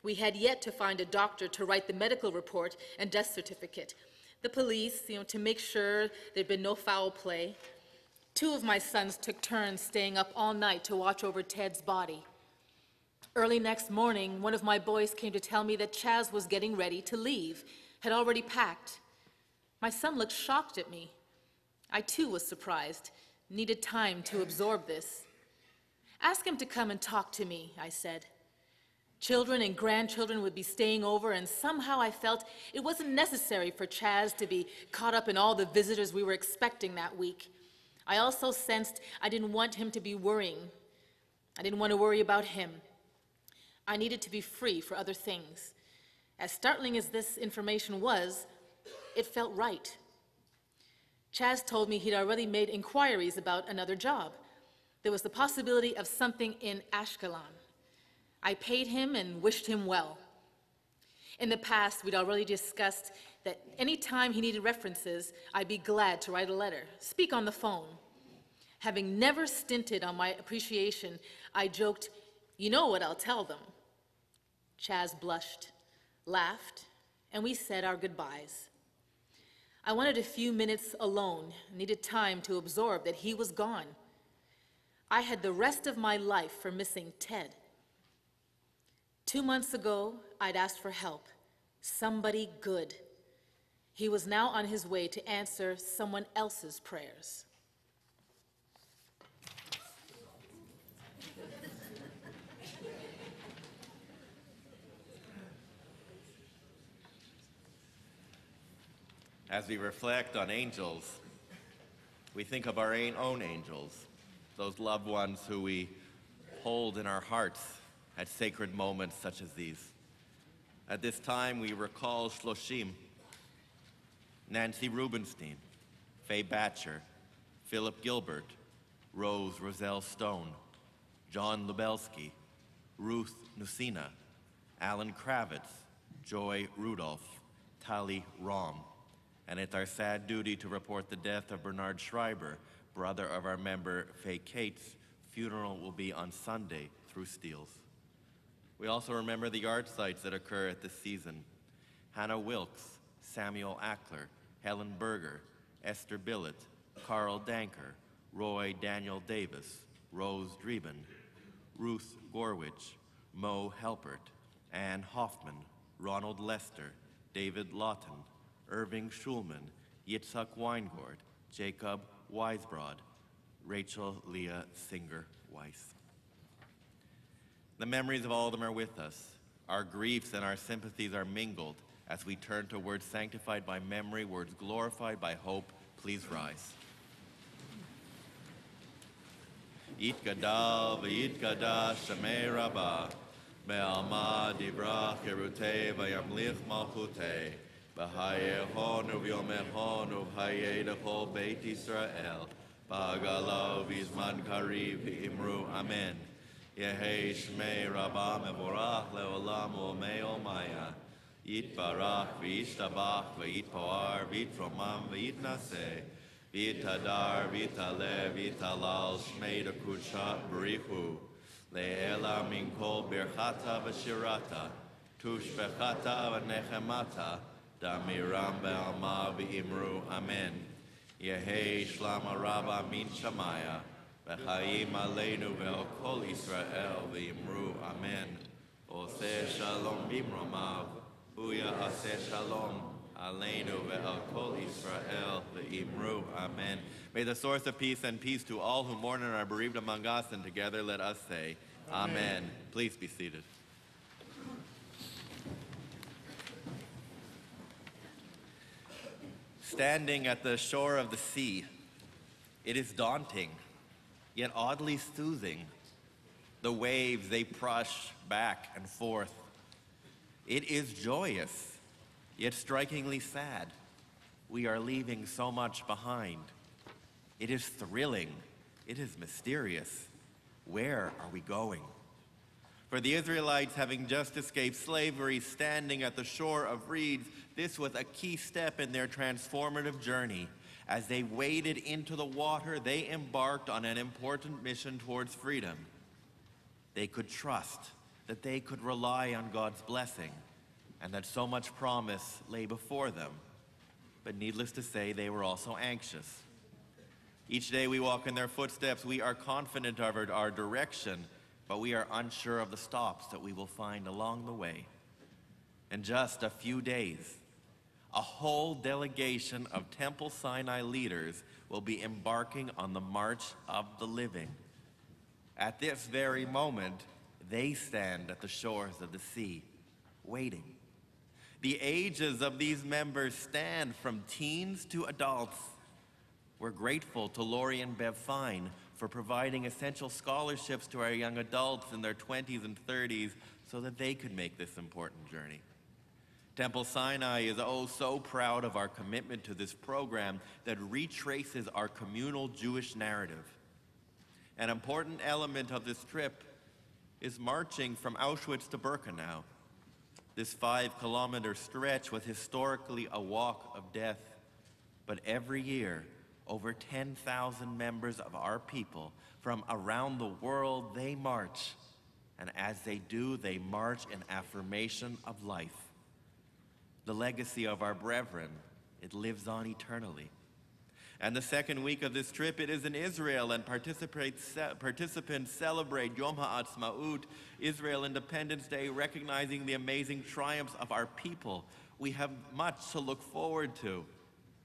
We had yet to find a doctor to write the medical report and death certificate. The police, to make sure there'd been no foul play. 2 of my sons took turns staying up all night to watch over Ted's body. Early next morning, one of my boys came to tell me that Chaz was getting ready to leave, had already packed. My son looked shocked at me. I too was surprised, needed time to absorb this. Ask him to come and talk to me, I said. Children and grandchildren would be staying over, and somehow I felt it wasn't necessary for Chaz to be caught up in all the visitors we were expecting that week. I also sensed I didn't want him to be worrying. I didn't want to worry about him. I needed to be free for other things. As startling as this information was, it felt right. Chaz told me he'd already made inquiries about another job. There was the possibility of something in Ashkelon. I paid him and wished him well. In the past, we'd already discussed that any time he needed references, I'd be glad to write a letter, speak on the phone. Having never stinted on my appreciation, I joked, "You know what I'll tell them." Chaz blushed, laughed, and we said our goodbyes. I wanted a few minutes alone, needed time to absorb that he was gone. I had the rest of my life for missing Ted. 2 months ago, I'd asked for help, somebody good. He was now on his way to answer someone else's prayers. As we reflect on angels, we think of our own angels, those loved ones who we hold in our hearts at sacred moments such as these. At this time, we recall Shloshim, Nancy Rubenstein, Faye Batcher, Philip Gilbert, Rose Roselle Stone, John Lubelski, Ruth Nusina, Alan Kravitz, Joy Rudolph, Tali Rom. And it's our sad duty to report the death of Bernard Schreiber, brother of our member Faye Cates. Funeral will be on Sunday through Steeles. We also remember the yard sites that occur at this season. Hannah Wilkes, Samuel Ackler, Helen Berger, Esther Billett, Carl Danker, Roy Daniel Davis, Rose Drieben, Ruth Gorwich, Mo Helpert, Ann Hoffman, Ronald Lester, David Lawton, Irving Schulman, Yitzhak Weingord, Jacob Weisbrod, Rachel Leah Singer-Weiss. The memories of all of them are with us. Our griefs and our sympathies are mingled as we turn to words sanctified by memory, words glorified by hope. Please rise. Yitgadal v'yitgadash Shemei Rabbah, be'alma divrach Yerutei v'yamlich malchutei, b'hayehonu v'yomehonu v'hayeh d'chol Beit Yisrael, b'agalo v'zman kariv v'imru amen. Yehei Shmei Rabbah mevorach le'olam u'me'omaya, yitbarach v'yishtabach v'yitpoar v'yitromam v'yitnaseh, v'yitadar v'yitaleh v'yitalal Shmei d'kudsha b'richu, le'ela min kol birchata v'shirata, tushbechata v'nechemata, damiram be'alma v'imru amen. Yehei Shlama Rabbah min Shamaya, v'chaim aleinu ve'al kol Yisrael v'imru amen. Oseh shalom bimromav, huya aseh shalom aleinu ve'al kol Yisrael v'imru amen. May the source of peace and peace to all who mourn and are bereaved among us, and together let us say, Amen. Please be seated. Standing at the shore of the sea, it is daunting, yet oddly soothing. The waves, they push back and forth. It is joyous, yet strikingly sad. We are leaving so much behind. It is thrilling. It is mysterious. Where are we going? For the Israelites, having just escaped slavery, standing at the shore of reeds, this was a key step in their transformative journey. As they waded into the water, they embarked on an important mission towards freedom. They could trust that they could rely on God's blessing and that so much promise lay before them. But needless to say, they were also anxious. Each day we walk in their footsteps, we are confident of our direction, but we are unsure of the stops that we will find along the way. In just a few days, a whole delegation of Temple Sinai leaders will be embarking on the March of the Living. At this very moment, they stand at the shores of the sea, waiting. The ages of these members stand from teens to adults. We're grateful to Lori and Bev Fine for providing essential scholarships to our young adults in their 20s and 30s so that they could make this important journey. Temple Sinai is oh so proud of our commitment to this program that retraces our communal Jewish narrative. An important element of this trip is marching from Auschwitz to Birkenau. This 5-kilometer stretch was historically a walk of death, but every year, over 10,000 members of our people from around the world, they march. And as they do, they march in affirmation of life. The legacy of our brethren, it lives on eternally. And the second week of this trip, it is in Israel, and participants celebrate Yom HaAtzmaut, Israel Independence Day, recognizing the amazing triumphs of our people. We have much to look forward to.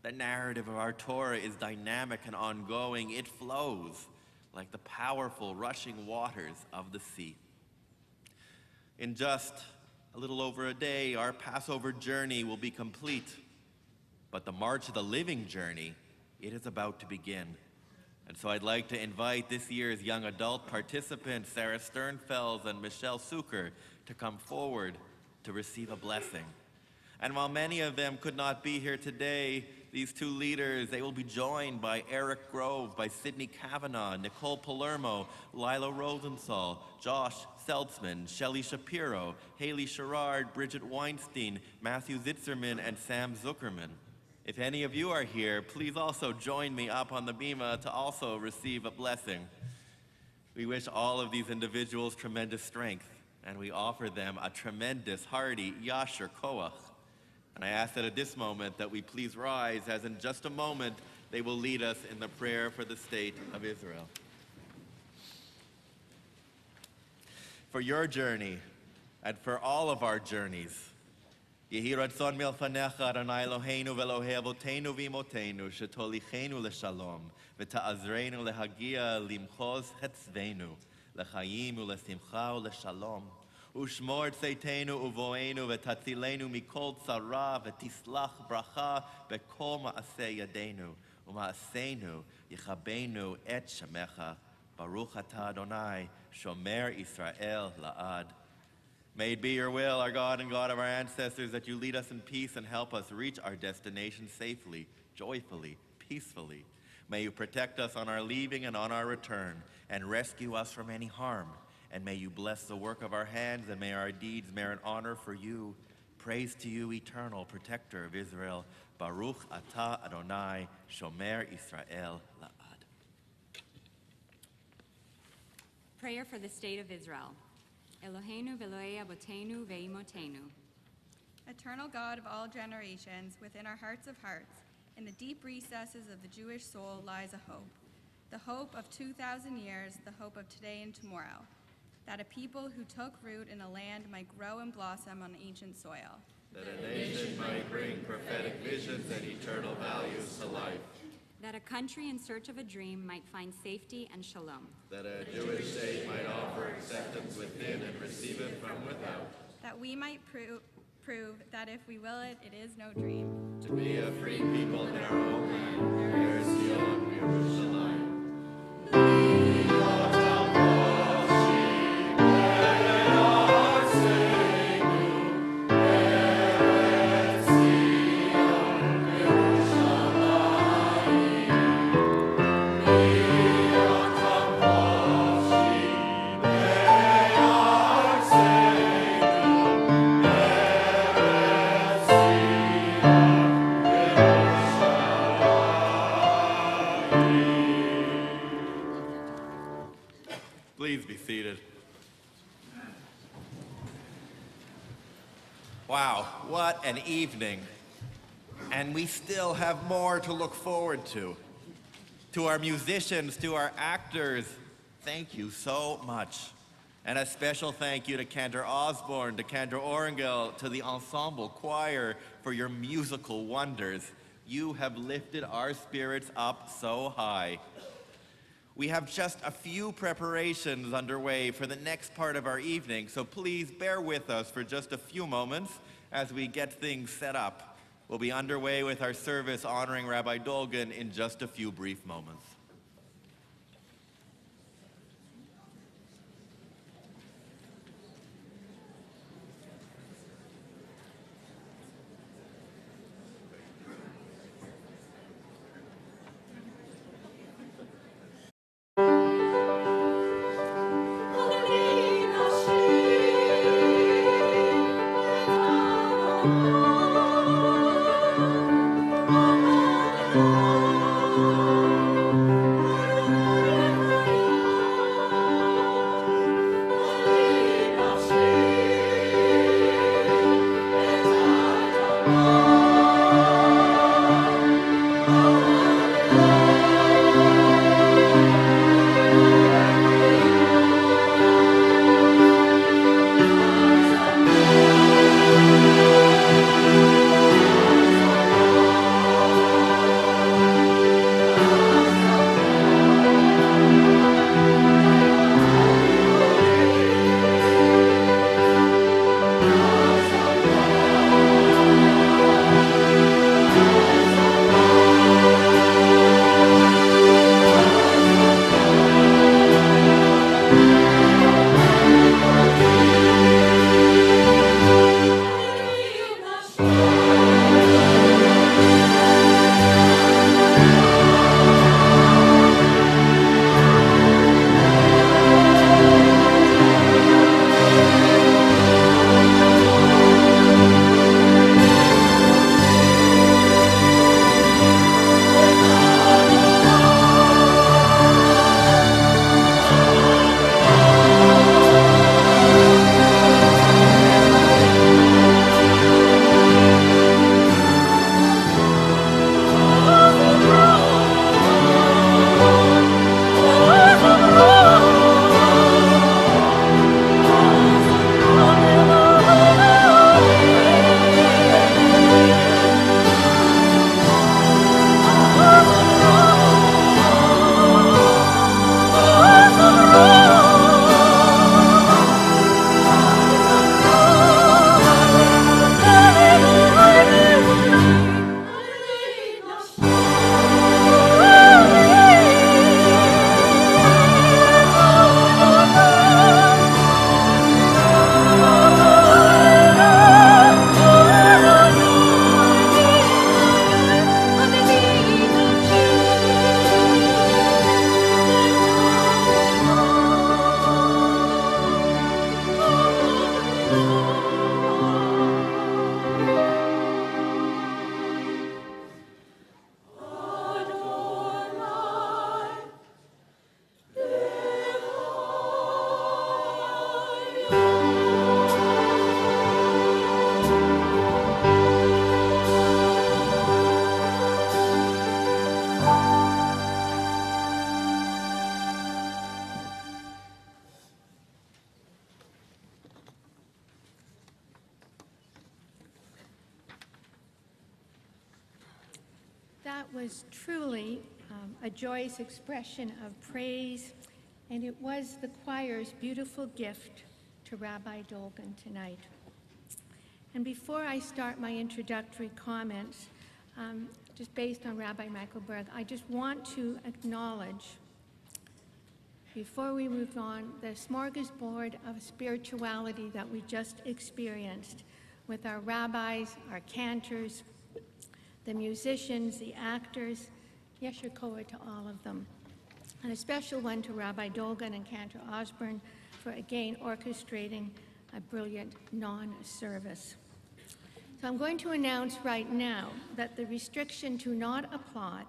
The narrative of our Torah is dynamic and ongoing. It flows like the powerful rushing waters of the sea. In just a little over a day, our Passover journey will be complete. But the March of the Living journey, it is about to begin. And so I'd like to invite this year's young adult participants, Sarah Sternfels and Michelle Suker, to come forward to receive a blessing. And while many of them could not be here today, these two leaders, they will be joined by Eric Grove, by Sydney Kavanaugh, Nicole Palermo, Lila Rosenthal, Josh Seltzman, Shelley Shapiro, Haley Sherrard, Bridget Weinstein, Matthew Zitzerman, and Sam Zuckerman. If any of you are here, please also join me up on the bima to also receive a blessing. We wish all of these individuals tremendous strength, and we offer them a tremendous, hearty Yasher Koach. And I ask that at this moment that we please rise, as in just a moment they will lead us in the prayer for the state of Israel. For your journey, and for all of our journeys, Yehi ratzon milfanecha Adonai Eloheinu ve'Elohei avotenu v'imotenu shetolichenu leshalom v'ta'azreinu lehagia limchos chetzvenu lechayim ulesimcha uleshalom Ushmor tzeitenu uvoenu v'tatzilenu mikol tzara v'tislach bracha b'kol ma'aseh yadenu u'ma'aseinu yichabenu et shemecha Baruch atah Adonai shomer Israel la'ad. May it be your will, our God and God of our ancestors, that you lead us in peace and help us reach our destination safely, joyfully, peacefully. May you protect us on our leaving and on our return, and rescue us from any harm. And may you bless the work of our hands, and may our deeds merit honor for you. Praise to you, eternal protector of Israel. Baruch atah Adonai, shomer Israel la'ad. Prayer for the state of Israel. Eloheinu v'Elohei avotenu ve'imotenu. Eternal God of all generations, within our hearts of hearts, in the deep recesses of the Jewish soul lies a hope. The hope of 2,000 years, the hope of today and tomorrow. That a people who took root in a land might grow and blossom on ancient soil. That a nation might bring prophetic visions and eternal values to life. That a country in search of a dream might find safety and shalom. That a Jewish state might offer acceptance within and receive it from without. That we might prove that if we will it, it is no dream. To be a free people in our own land, Eretv Yerushalayim. Please be seated. Wow, what an evening. And we still have more to look forward to. To our musicians, to our actors, thank you so much. And a special thank you to Cantor Osborne, to Cantor Orangel, to the ensemble choir for your musical wonders. You have lifted our spirits up so high. We have just a few preparations underway for the next part of our evening, so please bear with us for just a few moments as we get things set up. We'll be underway with our service honoring Rabbi Dolgin in just a few brief moments. That was truly a joyous expression of praise, and it was the choir's beautiful gift to Rabbi Dolgin tonight. And before I start my introductory comments, just based on Rabbi Michael Berg, I just want to acknowledge, before we move on, the smorgasbord of spirituality that we just experienced with our rabbis, our cantors, the musicians, the actors. Yesher Koah to all of them. And a special one to Rabbi Dolgin and Cantor Osborne for again orchestrating a brilliant non-service. So I'm going to announce right now that the restriction to not applaud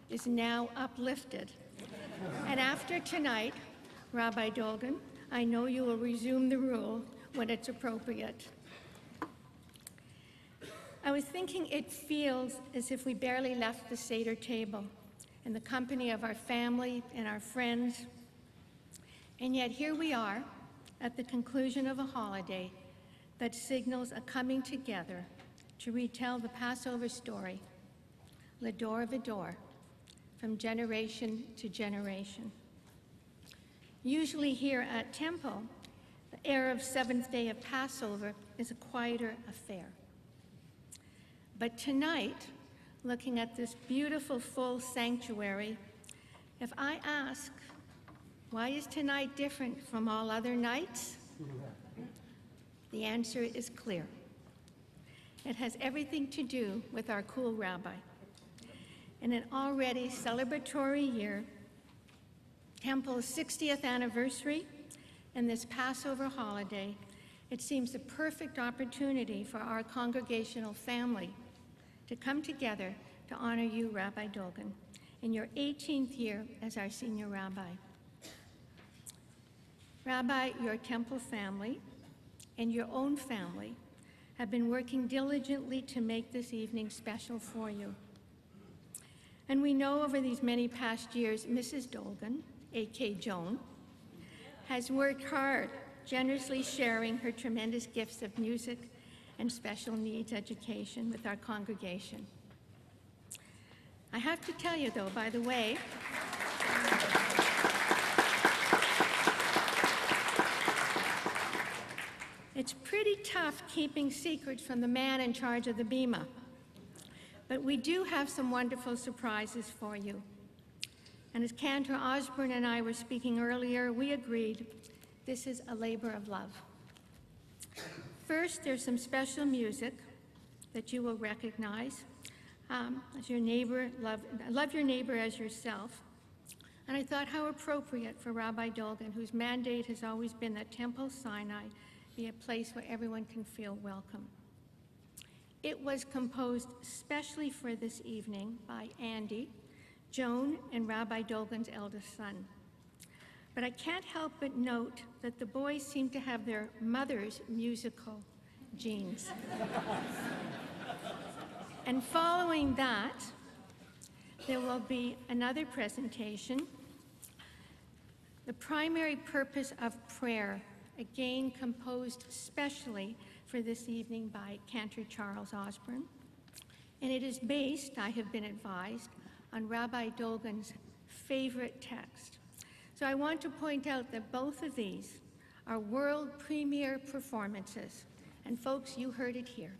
is now uplifted. And after tonight, Rabbi Dolgin, I know you will resume the rule when it's appropriate. I was thinking it feels as if we barely left the Seder table in the company of our family and our friends. And yet here we are at the conclusion of a holiday that signals a coming together to retell the Passover story, L'Dor V'Dor, from generation to generation. Usually here at Temple, the Erev Seventh Day of Passover is a quieter affair. But tonight, looking at this beautiful full sanctuary, if I ask, why is tonight different from all other nights? The answer is clear. It has everything to do with our cool rabbi. In an already celebratory year, Temple's 60th anniversary, and this Passover holiday, it seems the perfect opportunity for our congregational family to come together to honor you, Rabbi Dolgin, in your 18th year as our senior rabbi. Rabbi, your Temple family and your own family have been working diligently to make this evening special for you. And we know over these many past years, Mrs. Dolgin, A.K. Joan, has worked hard, generously sharing her tremendous gifts of music and special needs education with our congregation. I have to tell you, though, by the way, it's pretty tough keeping secrets from the man in charge of the bima. But we do have some wonderful surprises for you. And as Cantor Osborne and I were speaking earlier, we agreed this is a labor of love. First, there's some special music that you will recognize as your neighbor, love your neighbor as yourself. And I thought how appropriate for Rabbi Dolgin, whose mandate has always been that Temple Sinai be a place where everyone can feel welcome. It was composed especially for this evening by Andy, Joan, and Rabbi Dolgin's eldest son. But I can't help but note that the boys seem to have their mother's musical genes. And following that, there will be another presentation, The Primary Purpose of Prayer, again composed specially for this evening by Cantor Charles Osborne. And it is based, I have been advised, on Rabbi Dolgin's favorite text. So I want to point out that both of these are world premiere performances. And folks, you heard it here.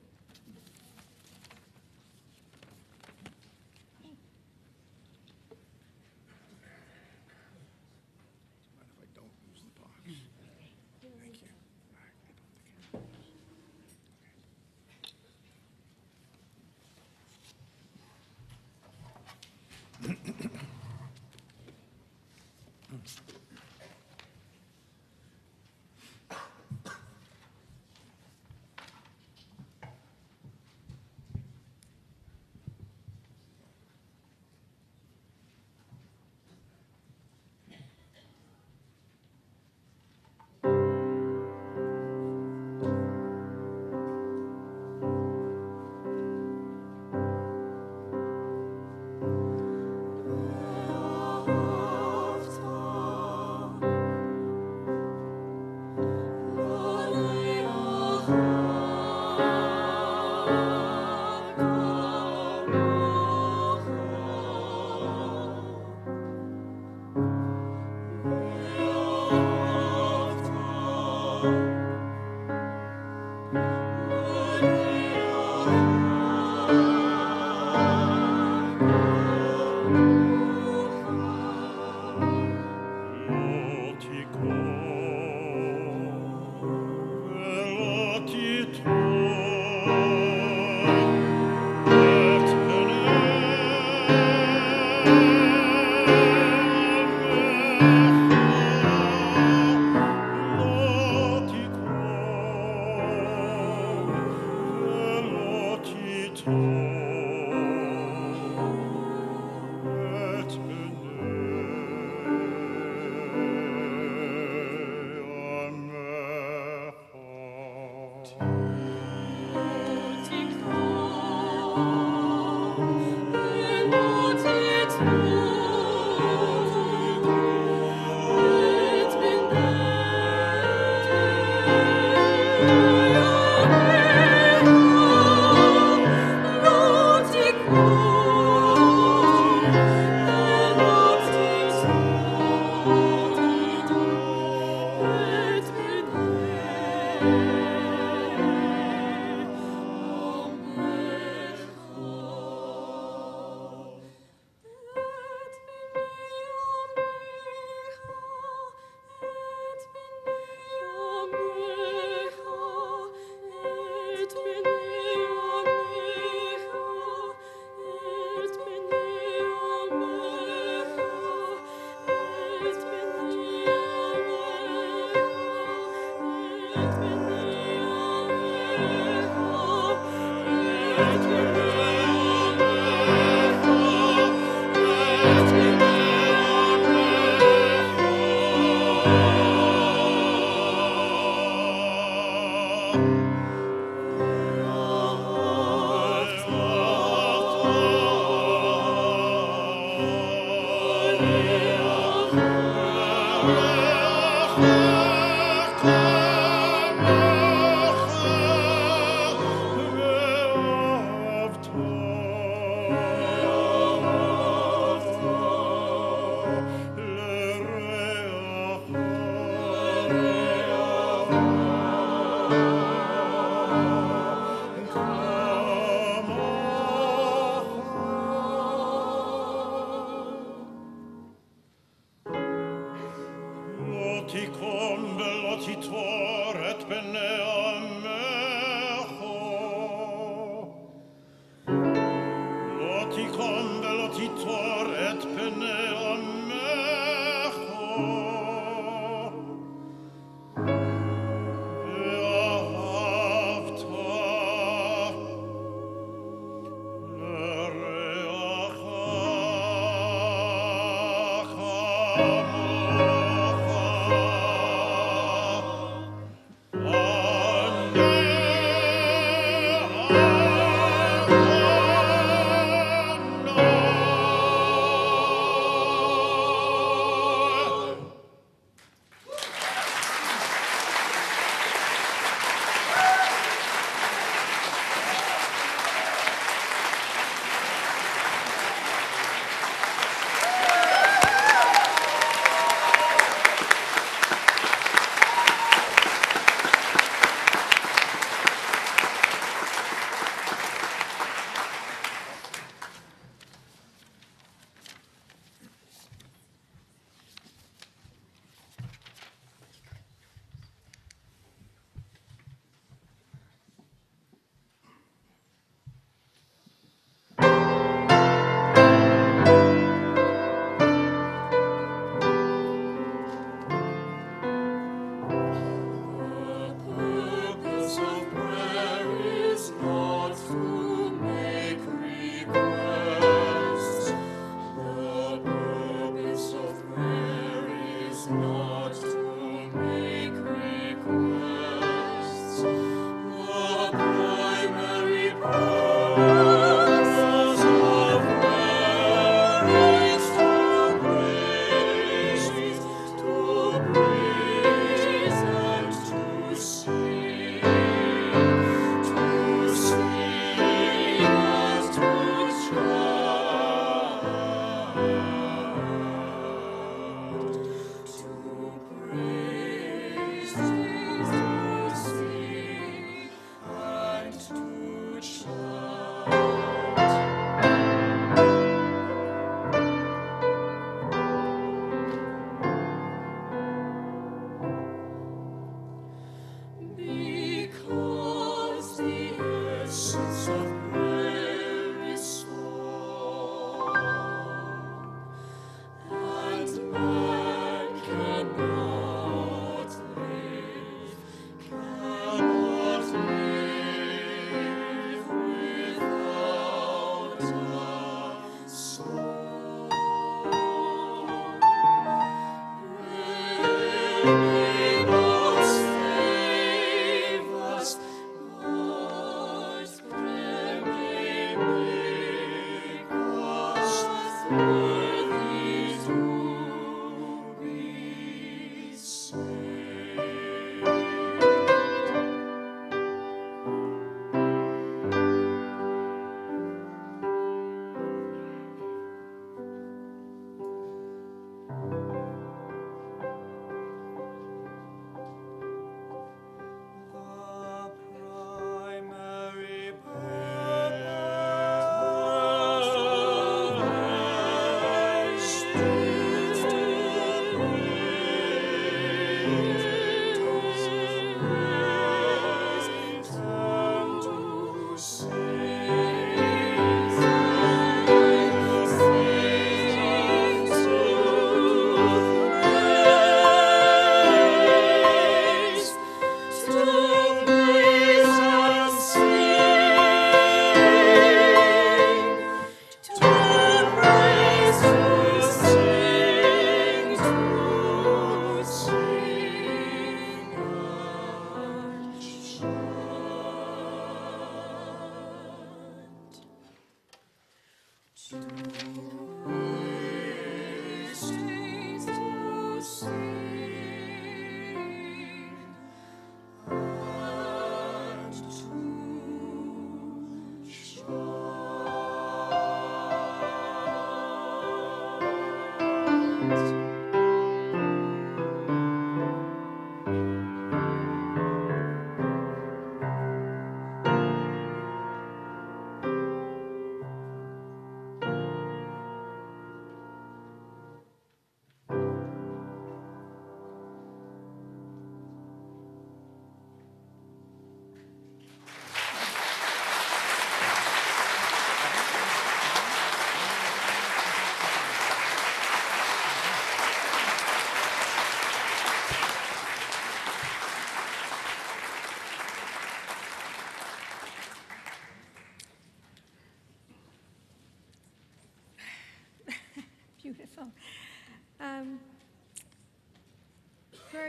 primary purpose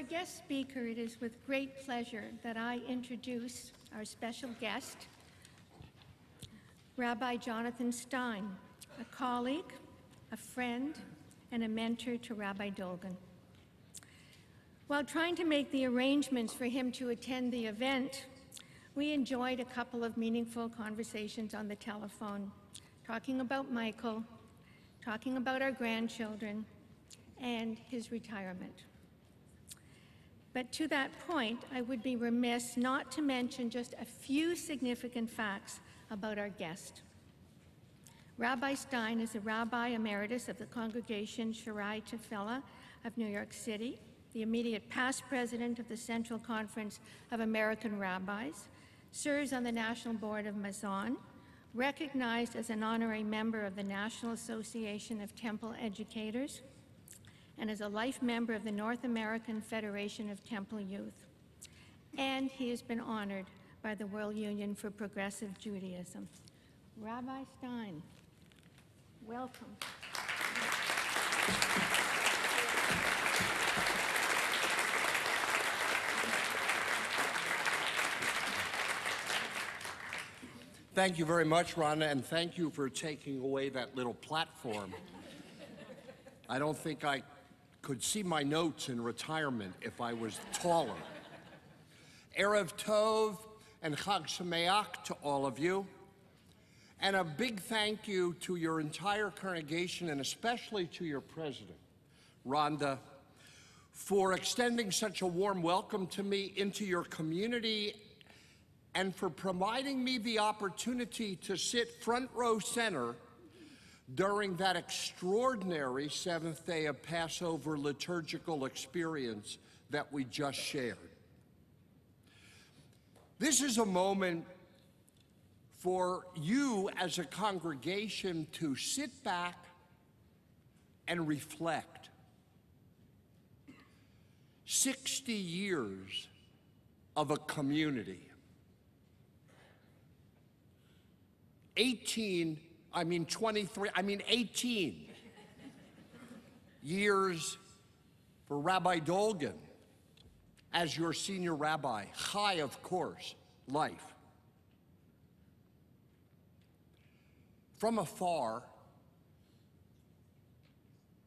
our guest speaker, it is with great pleasure that I introduce our special guest, Rabbi Jonathan Stein, a colleague, a friend, and a mentor to Rabbi Dolgin. While trying to make the arrangements for him to attend the event, we enjoyed a couple of meaningful conversations on the telephone, talking about Michael, talking about our grandchildren, and his retirement. But to that point, I would be remiss not to mention just a few significant facts about our guest. Rabbi Stein is a Rabbi Emeritus of the Congregation Sharai Tefillah of New York City, the immediate past president of the Central Conference of American Rabbis, serves on the National Board of Mazon, recognized as an honorary member of the National Association of Temple Educators, and as a life member of the North American Federation of Temple Youth. And he has been honored by the World Union for Progressive Judaism. Rabbi Stein, welcome. Thank you very much, Rhonda, and thank you for taking away that little platform. I don't think I could see my notes in retirement if I was taller. Erev Tov and Chag Sameach to all of you. And a big thank you to your entire congregation and especially to your president, Rhonda, for extending such a warm welcome to me into your community and for providing me the opportunity to sit front row center during that extraordinary seventh day of Passover liturgical experience that we just shared. This is a moment for you as a congregation to sit back and reflect. 60 years of a community. 18 years for Rabbi Dolgin as your senior rabbi. Chai, of course, life. From afar,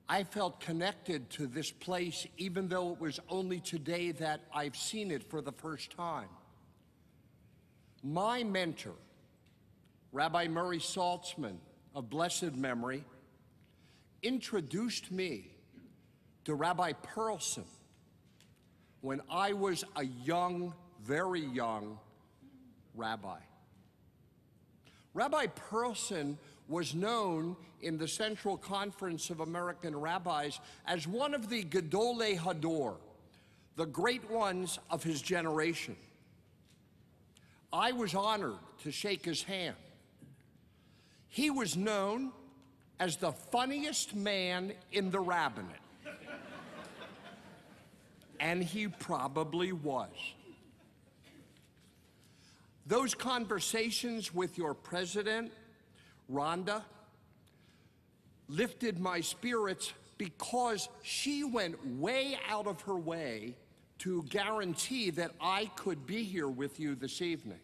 I felt connected to this place even though it was only today that I've seen it for the first time. My mentor, Rabbi Murray Saltzman of blessed memory, introduced me to Rabbi Perlson when I was a young, very young rabbi. Rabbi Perlson was known in the Central Conference of American Rabbis as one of the Gedolei Hador, the great ones of his generation. I was honored to shake his hand. He was known as the funniest man in the rabbinate. And he probably was. Those conversations with your president, Rhonda, lifted my spirits because she went way out of her way to guarantee that I could be here with you this evening.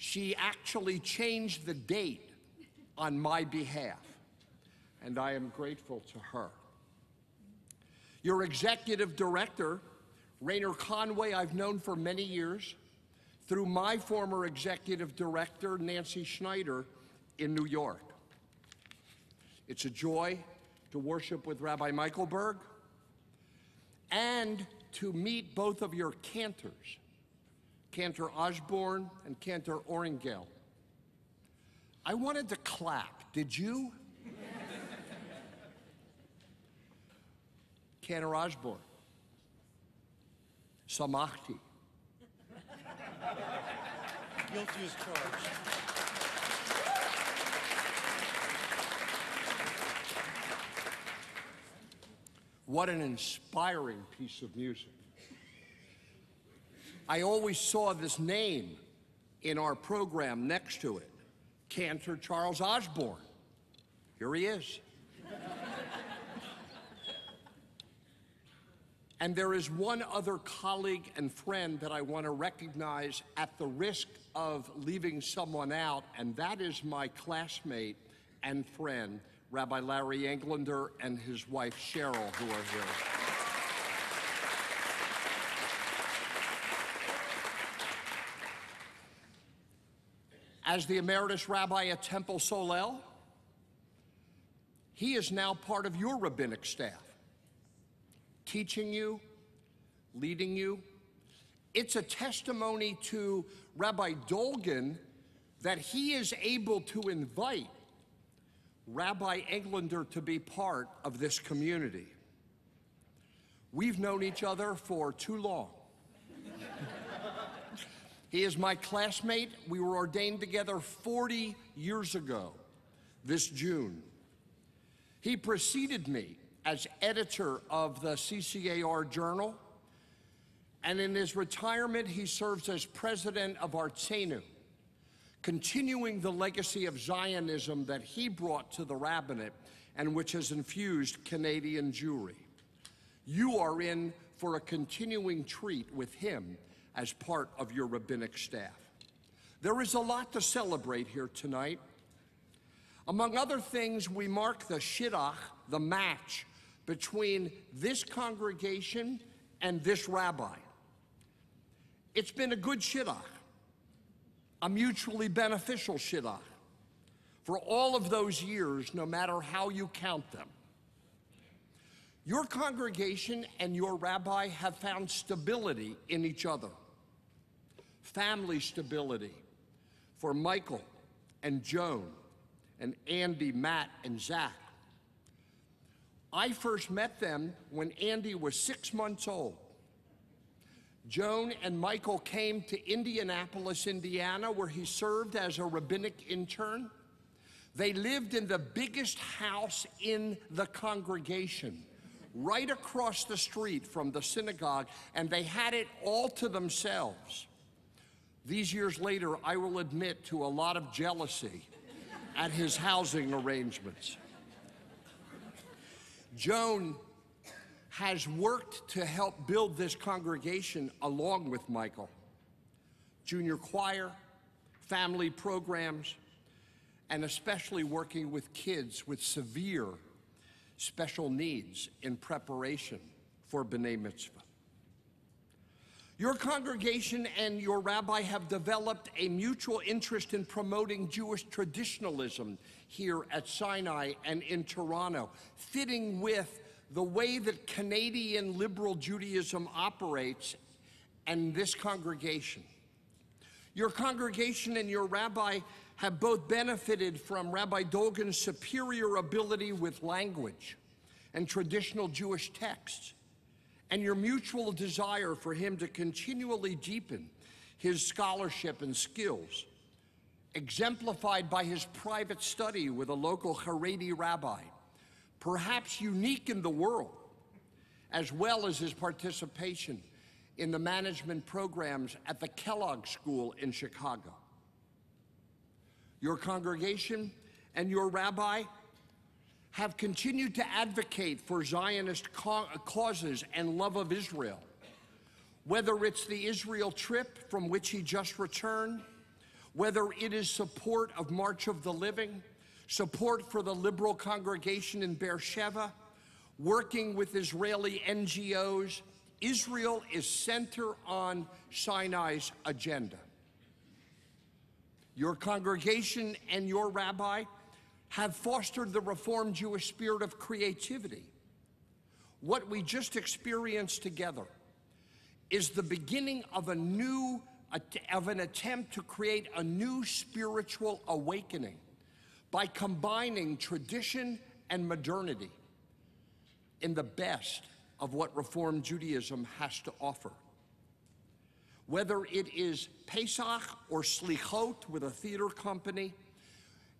She actually changed the date on my behalf, and I am grateful to her. Your executive director, Rainer Conway, I've known for many years, through my former executive director, Nancy Schneider, in New York. It's a joy to worship with Rabbi Michael Berg and to meet both of your cantors, Cantor Osborne and Cantor Oringale. I wanted to clap. Did you? Cantor Osborne. Samachti. Guilty as charged. What an inspiring piece of music. I always saw this name in our program next to it, Cantor Charles Osborne. Here he is. And there is one other colleague and friend that I want to recognize at the risk of leaving someone out, and that is my classmate and friend, Rabbi Larry Englander and his wife Cheryl, who are here. As the Emeritus Rabbi at Temple Sinai, he is now part of your rabbinic staff, teaching you, leading you. It's a testimony to Rabbi Dolgin that he is able to invite Rabbi Englander to be part of this community. We've known each other for too long. He is my classmate. We were ordained together 40 years ago, this June. He preceded me as editor of the CCAR Journal, and in his retirement, he serves as president of Artsenu, continuing the legacy of Zionism that he brought to the rabbinate and which has infused Canadian Jewry. You are in for a continuing treat with him as part of your rabbinic staff. There is a lot to celebrate here tonight. Among other things, we mark the shidduch, the match between this congregation and this rabbi. It's been a good shidduch, a mutually beneficial shidduch for all of those years, no matter how you count them. Your congregation and your rabbi have found stability in each other. Family stability for Michael and Joan and Andy, Matt, and Zach. I first met them when Andy was 6 months old. Joan and Michael came to Indianapolis, Indiana, where he served as a rabbinic intern. They lived in the biggest house in the congregation, right across the street from the synagogue, and they had it all to themselves. These years later, I will admit to a lot of jealousy at his housing arrangements. Joan has worked to help build this congregation along with Michael. Junior choir, family programs, and especially working with kids with severe special needs in preparation for B'nai Mitzvah. Your congregation and your rabbi have developed a mutual interest in promoting Jewish traditionalism here at Sinai and in Toronto, fitting with the way that Canadian liberal Judaism operates and this congregation. Your congregation and your rabbi have both benefited from Rabbi Dolgin's superior ability with language and traditional Jewish texts, and your mutual desire for him to continually deepen his scholarship and skills, exemplified by his private study with a local Haredi rabbi, perhaps unique in the world, as well as his participation in the management programs at the Kellogg School in Chicago. Your congregation and your rabbi have continued to advocate for Zionist causes and love of Israel, whether it's the Israel trip from which he just returned, whether it is support of March of the Living, support for the liberal congregation in Beersheba, working with Israeli NGOs. Israel is center on Sinai's agenda. Your congregation and your rabbi have fostered the Reformed Jewish spirit of creativity. What we just experienced together is the beginning of an attempt to create a new spiritual awakening by combining tradition and modernity in the best of what Reformed Judaism has to offer. Whether it is Pesach or Slichot with a theater company,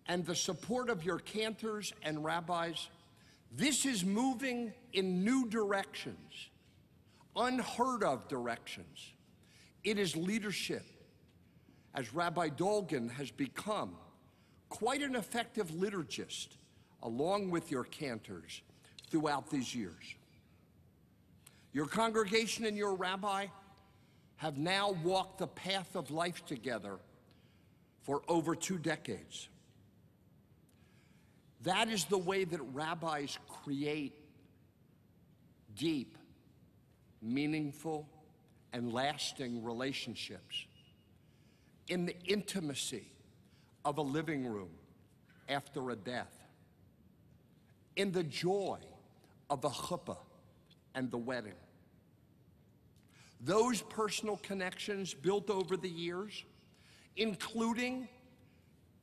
and the support of your cantors and rabbis, this is moving in new directions, unheard of directions. It is leadership, as Rabbi Dolgin has become quite an effective liturgist, along with your cantors throughout these years. Your congregation and your rabbi have now walked the path of life together for over 2 decades. That is the way that rabbis create deep, meaningful, and lasting relationships in the intimacy of a living room after a death, in the joy of a chuppah and the wedding. Those personal connections built over the years, including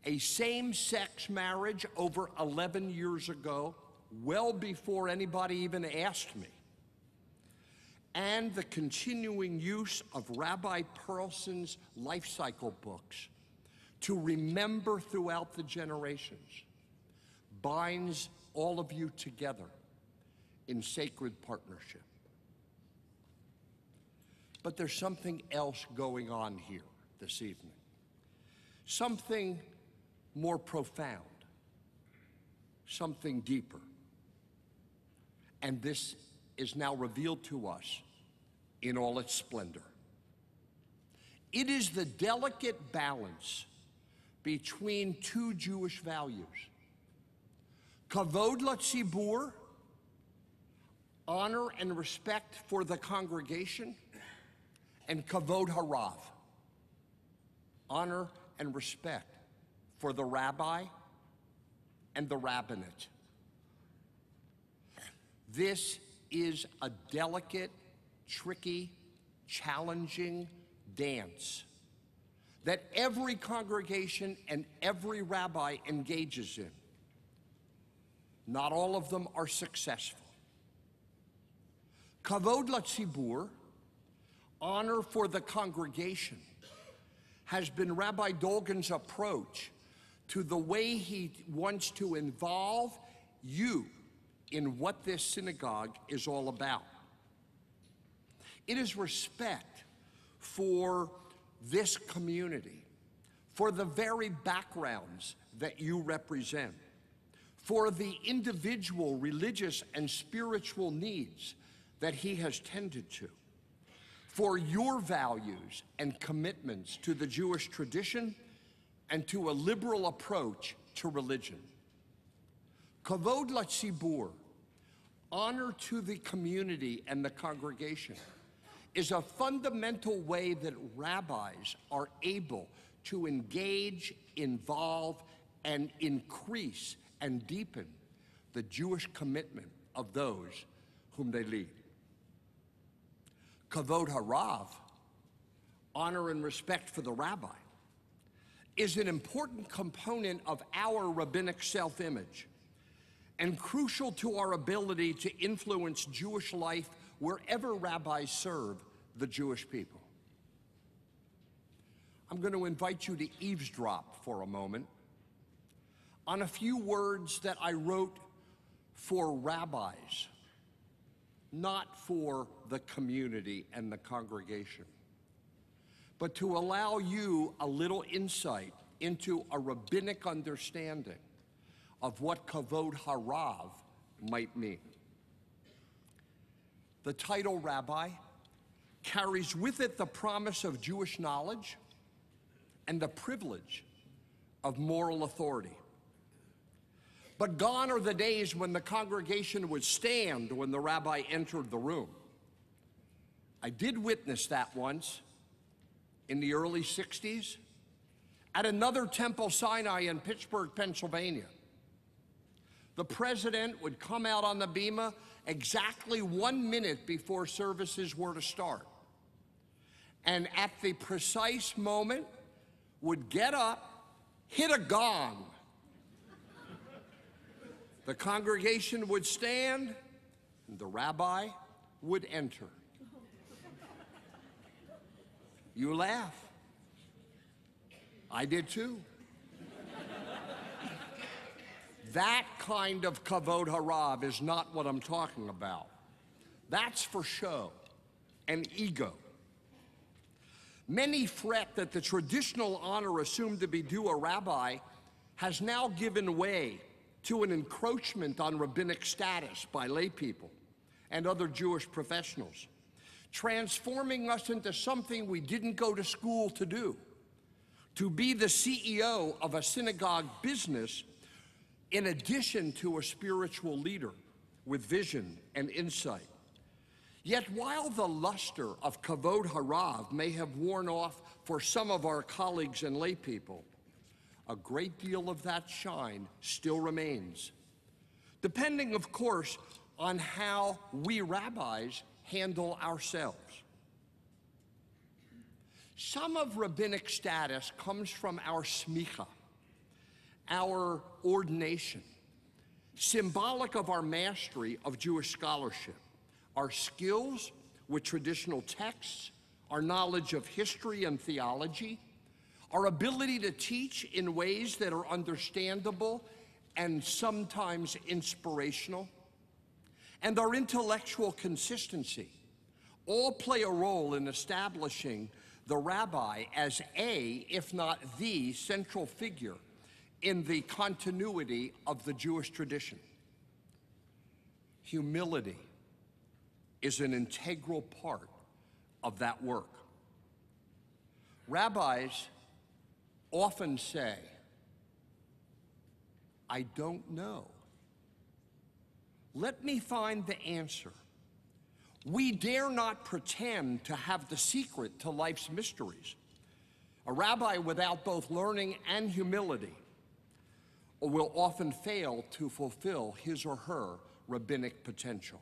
a same-sex marriage over 11 years ago, well before anybody even asked me, and the continuing use of Rabbi Perlson's life cycle books to remember throughout the generations, binds all of you together in sacred partnership. But there's something else going on here this evening. Something more profound, something deeper. And this is now revealed to us in all its splendor. It is the delicate balance between 2 Jewish values. Kavod latzibur, honor and respect for the congregation, and kavod harav, honor and respect for the rabbi and the rabbinate. This is a delicate, tricky, challenging dance that every congregation and every rabbi engages in. Not all of them are successful. Kavod latzibur, honor for the congregation, has been Rabbi Dolgin's approach to the way he wants to involve you in what this synagogue is all about. It is respect for this community, for the very backgrounds that you represent, for the individual religious and spiritual needs that he has tended to, for your values and commitments to the Jewish tradition and to a liberal approach to religion. Kavod latzibur, honor to the community and the congregation, is a fundamental way that rabbis are able to engage, involve, and increase and deepen the Jewish commitment of those whom they lead. Kavod harav, honor and respect for the rabbi, is an important component of our rabbinic self-image and crucial to our ability to influence Jewish life wherever rabbis serve the Jewish people. I'm going to invite you to eavesdrop for a moment on a few words that I wrote for rabbis, not for the community and the congregation, but to allow you a little insight into a rabbinic understanding of what kavod harav might mean. The title rabbi carries with it the promise of Jewish knowledge and the privilege of moral authority. But gone are the days when the congregation would stand when the rabbi entered the room. I did witness that once in the early 60s at another Temple Sinai in Pittsburgh, Pennsylvania. The president would come out on the bema exactly 1 minute before services were to start. And at the precise moment, would get up, hit a gong. The congregation would stand, and the rabbi would enter. You laugh. I did too. That kind of kavod harav is not what I'm talking about. That's for show and ego. Many fret that the traditional honor assumed to be due a rabbi has now given way to an encroachment on rabbinic status by lay people and other Jewish professionals, transforming us into something we didn't go to school to do, to be the CEO of a synagogue business in addition to a spiritual leader with vision and insight. Yet while the luster of Kavod Harav may have worn off for some of our colleagues and laypeople, a great deal of that shine still remains, depending, of course, on how we rabbis handle ourselves. Some of rabbinic status comes from our smicha, our ordination, symbolic of our mastery of Jewish scholarship, our skills with traditional texts, our knowledge of history and theology, our ability to teach in ways that are understandable and sometimes inspirational, and our intellectual consistency all play a role in establishing the rabbi as a, if not the, central figure in the continuity of the Jewish tradition. Humility is an integral part of that work. Rabbis often say, "I don't know. Let me find the answer." We dare not pretend to have the secret to life's mysteries. A rabbi without both learning and humility will often fail to fulfill his or her rabbinic potential.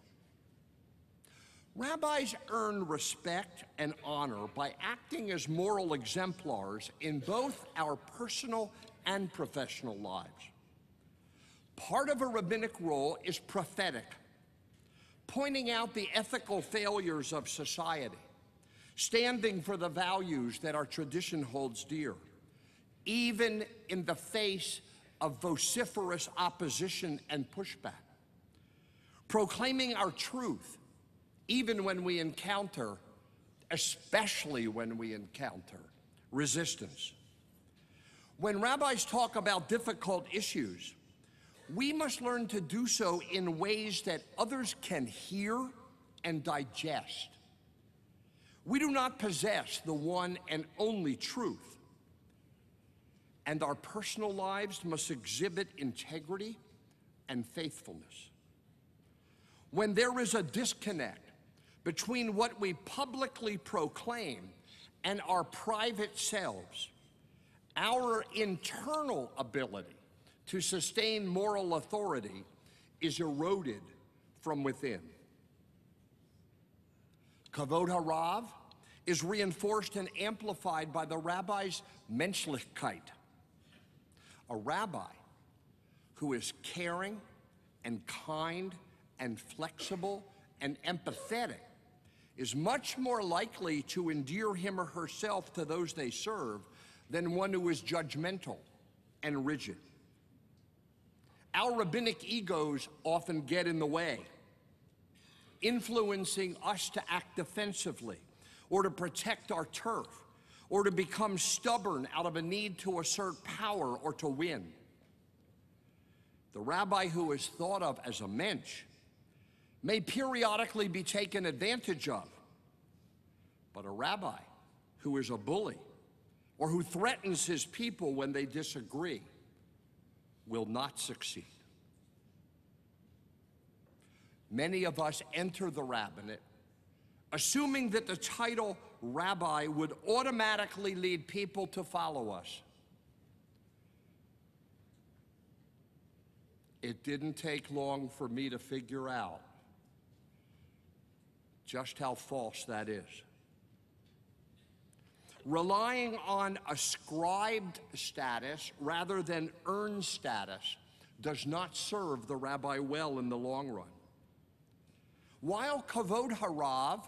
Rabbis earn respect and honor by acting as moral exemplars in both our personal and professional lives. Part of a rabbinic role is prophetic, pointing out the ethical failures of society, standing for the values that our tradition holds dear, even in the face of vociferous opposition and pushback, proclaiming our truth, even when we encounter, especially when we encounter, resistance. When rabbis talk about difficult issues, we must learn to do so in ways that others can hear and digest. We do not possess the one and only truth, and our personal lives must exhibit integrity and faithfulness. When there is a disconnect between what we publicly proclaim and our private selves, our internal ability to sustain moral authority is eroded from within. Kavod Harav is reinforced and amplified by the rabbi's menschlichkeit. A rabbi who is caring and kind and flexible and empathetic is much more likely to endear him or herself to those they serve than one who is judgmental and rigid. Our rabbinic egos often get in the way, influencing us to act defensively or to protect our turf or to become stubborn out of a need to assert power or to win. The rabbi who is thought of as a mensch may periodically be taken advantage of, but a rabbi who is a bully or who threatens his people when they disagree will not succeed. Many of us enter the rabbinate assuming that the title rabbi would automatically lead people to follow us. It didn't take long for me to figure out just how false that is. Relying on ascribed status rather than earned status does not serve the rabbi well in the long run. While Kavod Harav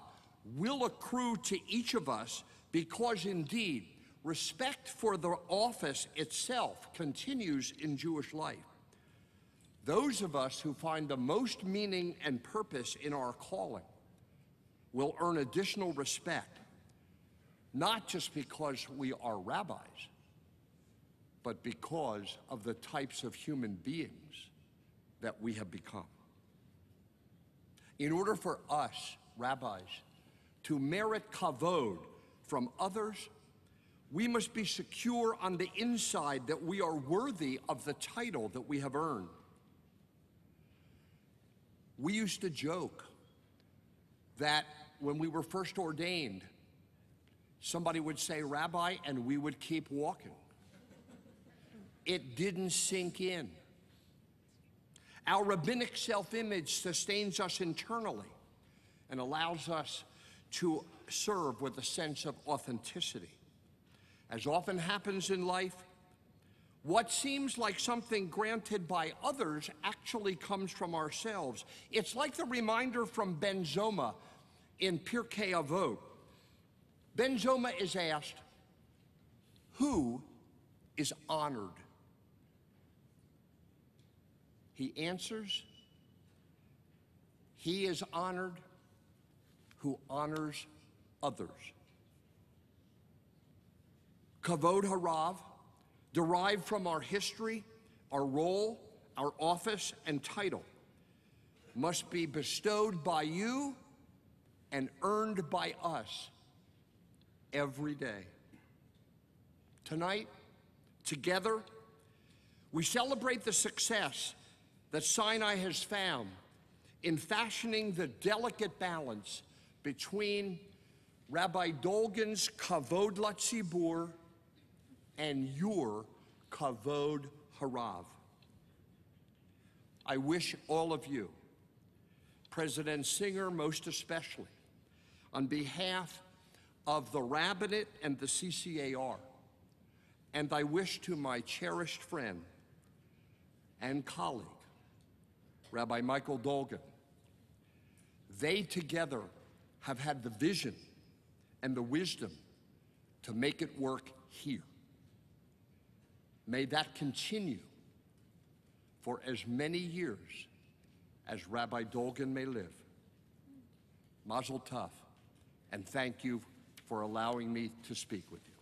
will accrue to each of us because indeed respect for the office itself continues in Jewish life, those of us who find the most meaning and purpose in our calling will earn additional respect, not just because we are rabbis, but because of the types of human beings that we have become. In order for us, rabbis, to merit kavod from others, we must be secure on the inside that we are worthy of the title that we have earned. We used to joke that when we were first ordained, somebody would say, "Rabbi," and we would keep walking. It didn't sink in. Our rabbinic self-image sustains us internally and allows us to serve with a sense of authenticity. As often happens in life, what seems like something granted by others actually comes from ourselves. It's like the reminder from Ben Zoma in Pirkei Avot. Ben Zoma is asked, who is honored? He answers, he is honored who honors others. Kavod harav, derived from our history, our role, our office, and title, must be bestowed by you and earned by us every day. Tonight, together, we celebrate the success that Sinai has found in fashioning the delicate balance between Rabbi Dolgin's kavod latzibur and your kavod harav. I wish all of you, President Singer most especially, on behalf of the rabbinate and the CCAR, and I wish to my cherished friend and colleague, Rabbi Michael Dolgin. They together have had the vision and the wisdom to make it work here. May that continue for as many years as Rabbi Dolgin may live. Mazel tov, and thank you for allowing me to speak with you.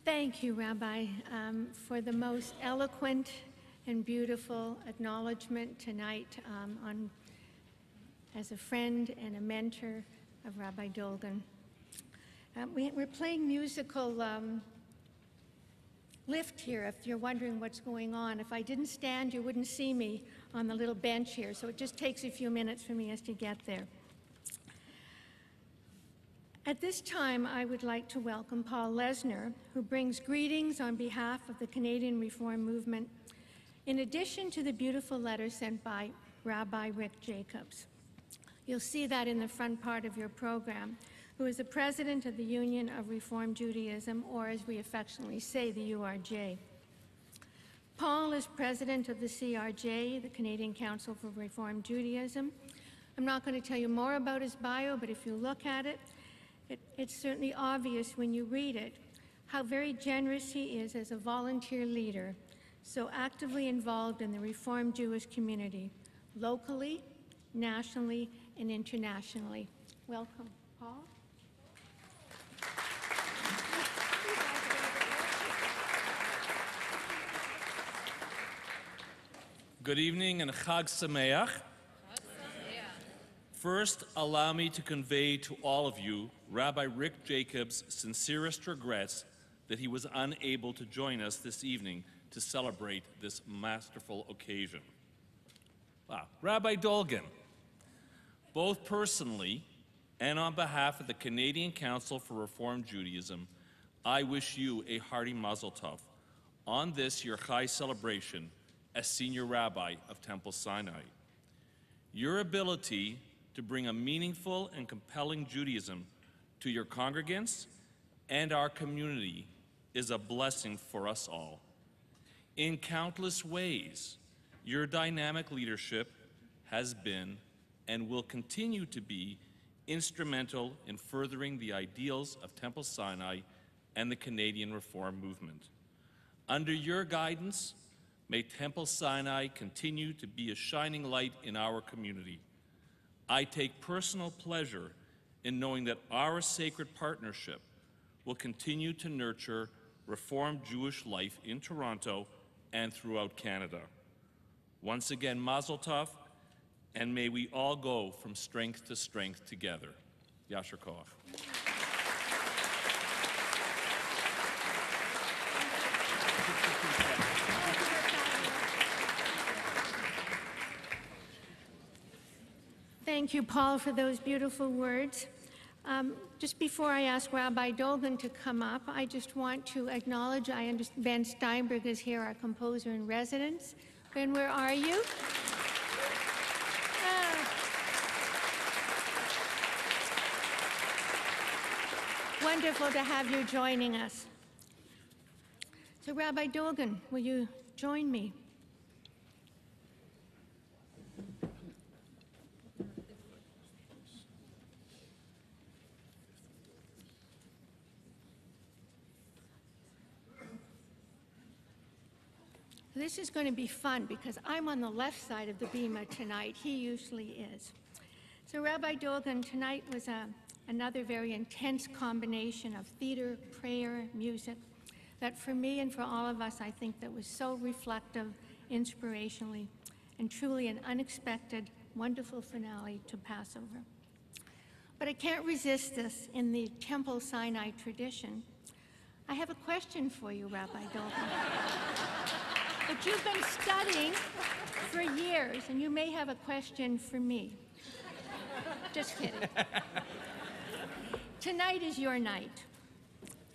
Thank you, Rabbi, for the most eloquent and beautiful acknowledgement tonight as a friend and a mentor of Rabbi Dolgin. We're playing musical lift here, if you're wondering what's going on. If I didn't stand, you wouldn't see me on the little bench here, so it just takes a few minutes for me to get there. At this time, I would like to welcome Paul Lesner, who brings greetings on behalf of the Canadian Reform Movement, in addition to the beautiful letter sent by Rabbi Rick Jacobs. You'll see that in the front part of your program, who is the president of the Union of Reform Judaism, or as we affectionately say, the URJ. Paul is president of the CRJ, the Canadian Council for Reform Judaism. I'm not going to tell you more about his bio, but if you look at it, it's certainly obvious when you read it how very generous he is as a volunteer leader, so actively involved in the Reformed Jewish community, locally, nationally, and internationally. Welcome, Paul. Good evening and Chag Sameach. First, allow me to convey to all of you Rabbi Rick Jacobs' sincerest regrets that he was unable to join us this evening to celebrate this masterful occasion. Rabbi Dolgin, both personally and on behalf of the Canadian Council for Reform Judaism, I wish you a hearty mazel tov on this your Chai celebration as Senior Rabbi of Temple Sinai. Your ability to bring a meaningful and compelling Judaism to your congregants and our community is a blessing for us all. In countless ways, your dynamic leadership has been and will continue to be instrumental in furthering the ideals of Temple Sinai and the Canadian Reform Movement. Under your guidance, May Temple Sinai continue to be a shining light in our community. I take personal pleasure in knowing that our sacred partnership will continue to nurture Reformed Jewish life in Toronto and throughout Canada. Once again, Mazel Tov, and may we all go from strength to strength together. Yasher Koach. Thank you, Paul, for those beautiful words. Just before I ask Rabbi Dolgin to come up, I just want to acknowledge, I understand Ben Steinberg is here, our composer in residence. Ben, where are you? Wonderful to have you joining us. So Rabbi Dolgin, will you join me? This is going to be fun because I'm on the left side of the bima tonight. He usually is. So Rabbi Dolgin, tonight was another very intense combination of theater, prayer, music, that for me and for all of us, I think that was so reflective, inspirationally, and truly an unexpected, wonderful finale to Passover. But I can't resist this in the Temple Sinai tradition. I have a question for you, Rabbi Dolgin. But you've been studying for years, and you may have a question for me. Just kidding. Tonight is your night.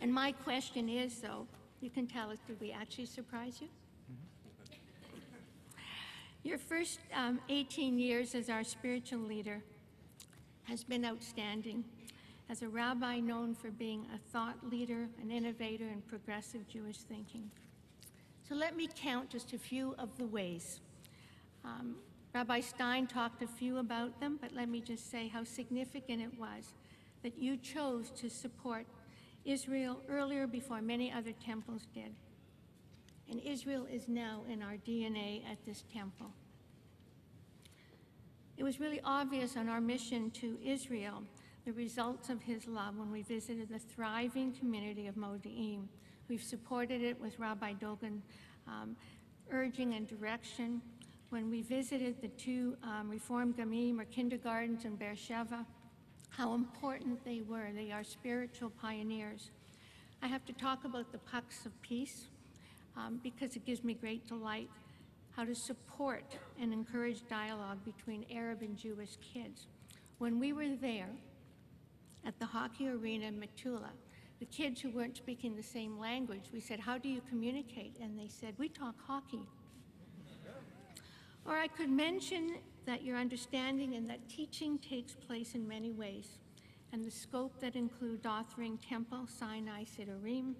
And my question is, though, you can tell us, did we actually surprise you? Your first 18 years as our spiritual leader has been outstanding. As a rabbi known for being a thought leader, an innovator in progressive Jewish thinking. So let me count just a few of the ways. Rabbi Stein talked a few about them, but let me just say how significant it was that you chose to support Israel earlier before many other temples did. And Israel is now in our DNA at this temple. It was really obvious on our mission to Israel the results of his love when we visited the thriving community of Modi'in. We've supported it with Rabbi Dolgin urging and direction. When we visited the two Reform Gamim or kindergartens in Beersheba, how important they were. They are spiritual pioneers. I have to talk about the pucks of peace because it gives me great delight how to support and encourage dialogue between Arab and Jewish kids. When we were there at the hockey arena in Metula, the kids who weren't speaking the same language, we said, how do you communicate? And they said, we talk hockey. Or I could mention that your understanding and that teaching takes place in many ways, and the scope that includes authoring Temple, Sinai, Siddurim,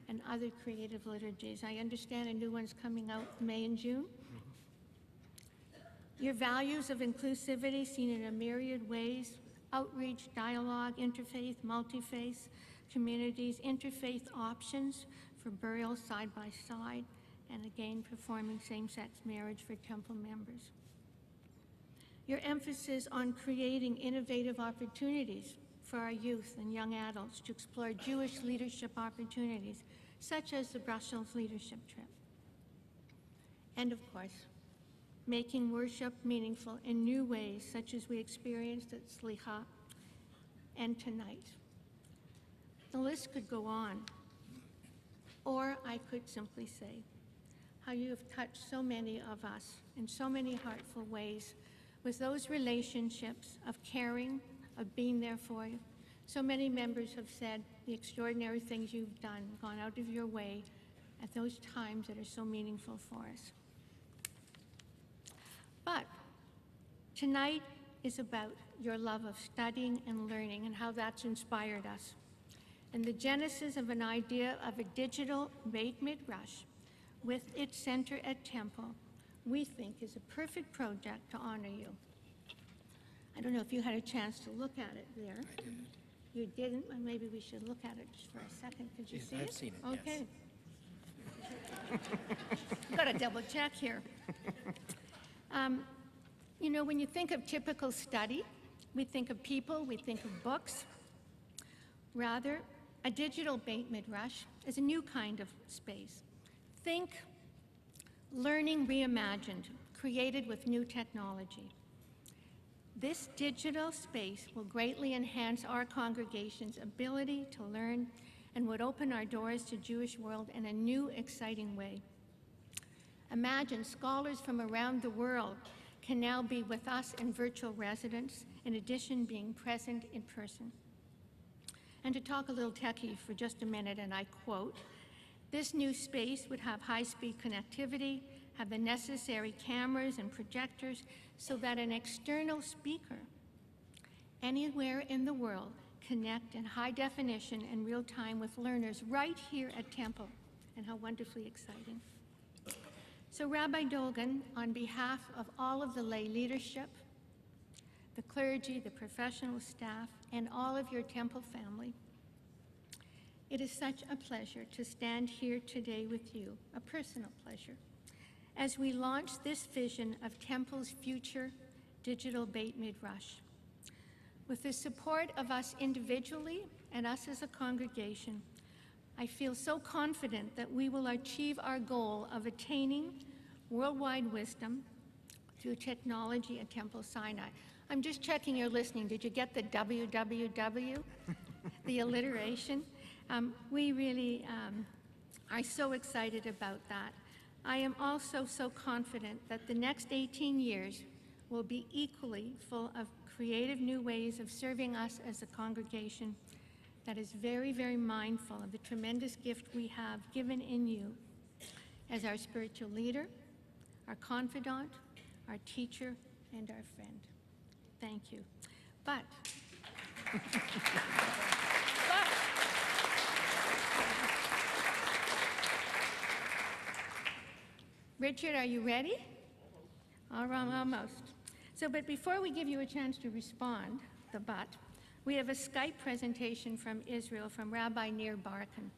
and other creative liturgies. I understand a new one's coming out May and June. Your values of inclusivity seen in a myriad ways, outreach, dialogue, interfaith, multi-faith, communities, interfaith options for burial side by side, and again, performing same-sex marriage for temple members. Your emphasis on creating innovative opportunities for our youth and young adults to explore Jewish leadership opportunities, such as the Brussels leadership trip. And of course, making worship meaningful in new ways, such as we experienced at Slicha and tonight. The list could go on, or I could simply say how you have touched so many of us in so many heartful ways with those relationships of caring, of being there for you. So many members have said the extraordinary things you've done, gone out of your way at those times that are so meaningful for us. But tonight is about your love of studying and learning and how that's inspired us. And the genesis of an idea of a digital Beit Midrash with its center at Temple, we think is a perfect project to honor you. I don't know if you had a chance to look at it there. I did. You didn't? Well, maybe we should look at it just for a second. Could you see it? I've seen it, Okay. yes. Got to double check here. You know, when you think of typical study, we think of people, we think of books. Rather, a digital Beit Midrash is a new kind of space. Think learning reimagined, created with new technology. This digital space will greatly enhance our congregation's ability to learn and would open our doors to Jewish world in a new, exciting way. Imagine scholars from around the world can now be with us in virtual residence, in addition being present in person. And to talk a little techie for just a minute, and I quote, "This new space would have high-speed connectivity, have the necessary cameras and projectors so that an external speaker anywhere in the world connect in high definition and real time with learners right here at Temple." And how wonderfully exciting. So Rabbi Dolgin, on behalf of all of the lay leadership, the clergy, the professional staff, and all of your Temple family, it is such a pleasure to stand here today with you, a personal pleasure, as we launch this vision of Temple's future digital Beit Midrash. With the support of us individually and us as a congregation, I feel so confident that we will achieve our goal of attaining worldwide wisdom through technology at Temple Sinai. I'm just checking you're listening. Did you get the www, the alliteration? We really are so excited about that. I am also so confident that the next 18 years will be equally full of creative new ways of serving us as a congregation that is very, very mindful of the tremendous gift we have given in you as our spiritual leader, our confidant, our teacher, and our friend. Thank you. But Richard, are you ready? All right, almost. But before we give you a chance to respond, we have a Skype presentation from Israel from Rabbi Nir Barkan.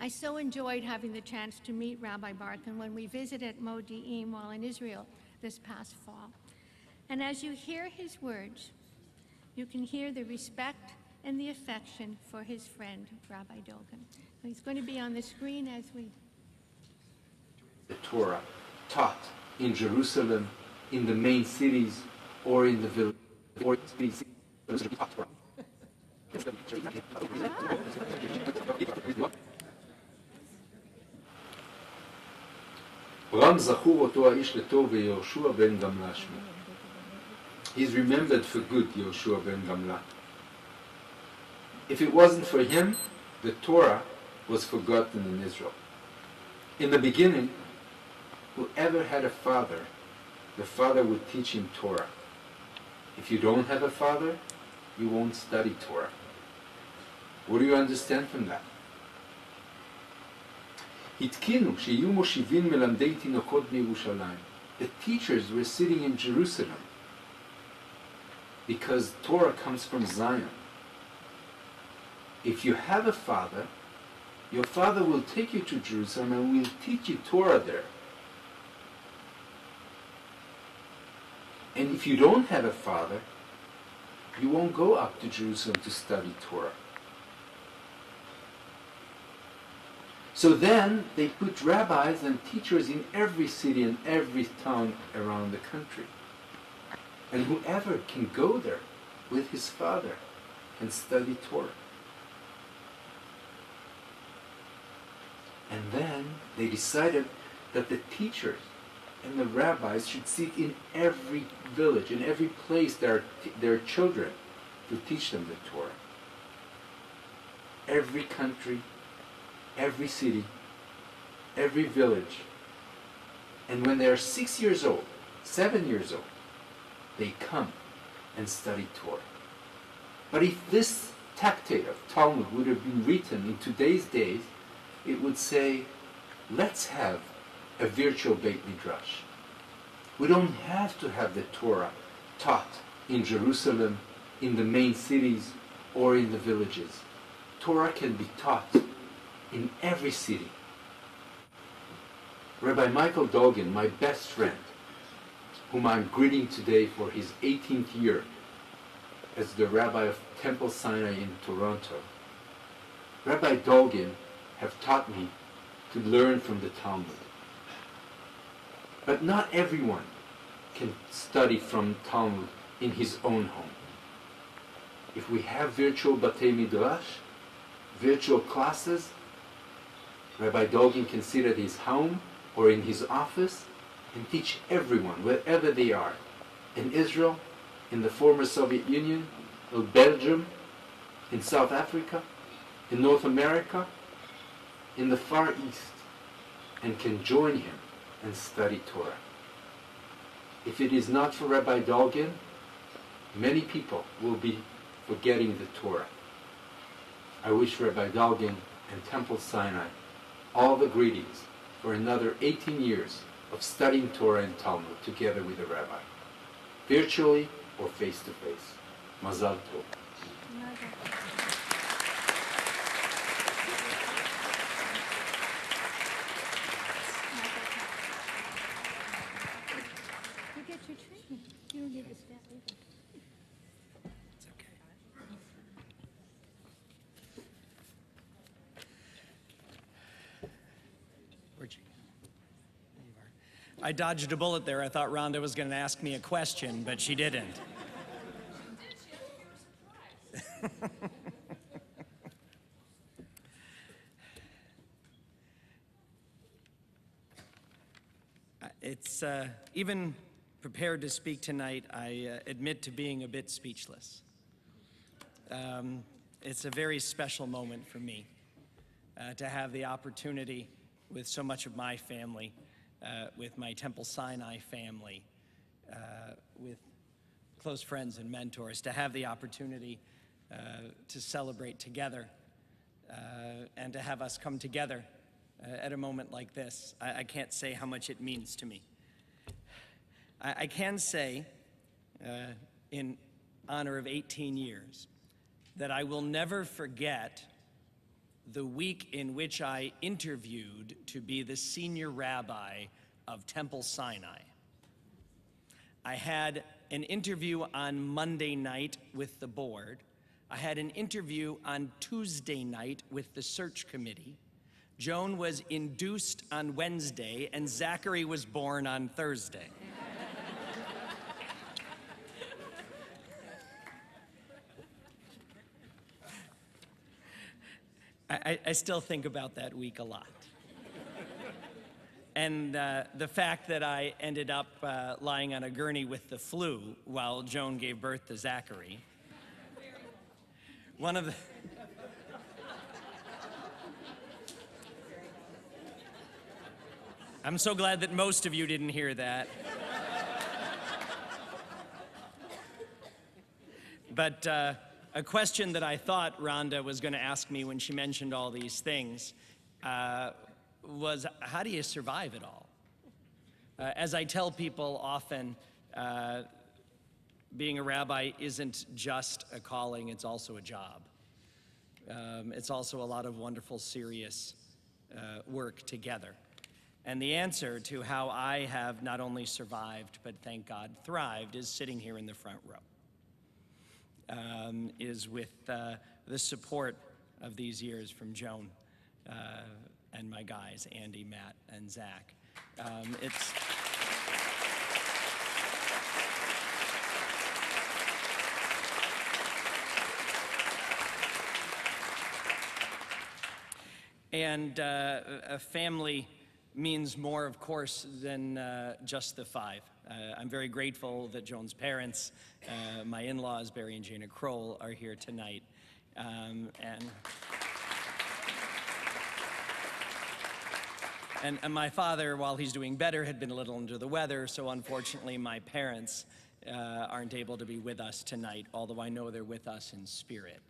I so enjoyed having the chance to meet Rabbi Barkan when we visited Modi'in while in Israel this past fall. And as you hear his words, you can hear the respect and the affection for his friend, Rabbi Dolgin. He's going to be on the screen as we... The Torah taught in Jerusalem, in the main cities, or in the village, or cities. רם זכור אותו האיש לטוב ויהושע בן גמלה שמו. He's remembered for good, Yehoshua ben Gamla. If it wasn't for him, the Torah was forgotten in Israel. In the beginning, whoever had a father, the father would teach him Torah. If you don't have a father, you won't study Torah. What do you understand from that? התקינו שיהיו מושיבים מלמדי תינוקות בירושלים. The teachers were sitting in Jerusalem because Torah comes from Zion. If you have a father, your father will take you to Jerusalem and will teach you Torah there. And if you don't have a father, you won't go up to Jerusalem to study Torah. So then they put rabbis and teachers in every city and every town around the country. And whoever can go there with his father and study Torah. And then they decided that the teachers and the rabbis should sit in every village, in every place there are children, to teach them the Torah. Every country, every city, every village. And when they are 6 years old, 7 years old, they come and study Torah. But if this tractate of Talmud would have been written in today's days, it would say, let's have a virtual Beit Midrash. We don't have to have the Torah taught in Jerusalem, in the main cities, or in the villages. Torah can be taught in every city, Rabbi Michael Dolgin, my best friend, whom I'm greeting today for his 18th year as the rabbi of Temple Sinai in Toronto. Rabbi Dolgin have taught me to learn from the Talmud. But not everyone can study from Talmud in his own home. If we have virtual Batei Midrash, virtual classes, Rabbi Dolgin can sit at his home or in his office and teach everyone, wherever they are, in Israel, in the former Soviet Union, in Belgium, in South Africa, in North America, in the Far East, and can join him and study Torah. If it is not for Rabbi Dolgin, many people will be forgetting the Torah. I wish Rabbi Dolgin and Temple Sinai all the greetings for another 18 years of studying Torah and Talmud together with the rabbi, virtually or face-to-face. Mazal Tov. You get your tree. You don't need to stand either. It's okay. Where'd you go? There you are. I dodged a bullet there. I thought Rhonda was going to ask me a question, but she didn't. It's even prepared to speak tonight, I admit to being a bit speechless. It's a very special moment for me to have the opportunity with so much of my family, with my Temple Sinai family, with close friends and mentors, to have the opportunity to celebrate together and to have us come together at a moment like this. I can't say how much it means to me. I can say, in honor of 18 years, that I will never forget the week in which I interviewed to be the senior rabbi of Temple Sinai. I had an interview on Monday night with the board. I had an interview on Tuesday night with the search committee. Joan was induced on Wednesday, and Zachary was born on Thursday. I still think about that week a lot. And the fact that I ended up lying on a gurney with the flu while Joan gave birth to Zachary. One of the... I'm so glad that most of you didn't hear that. But a question that I thought Rhonda was going to ask me when she mentioned all these things was, how do you survive it all? As I tell people often, being a rabbi isn't just a calling, it's also a job. It's also a lot of wonderful, serious work together. And the answer to how I have not only survived, but thank God thrived, is sitting here in the front row. Is with the support of these years from Joan and my guys, Andy, Matt, and Zach. And a family means more, of course, than just the five. I'm very grateful that Joan's parents, my in-laws, Barry and Jana Kroll, are here tonight. And my father, while he's doing better, had been a little under the weather, so unfortunately my parents aren't able to be with us tonight, although I know they're with us in spirit.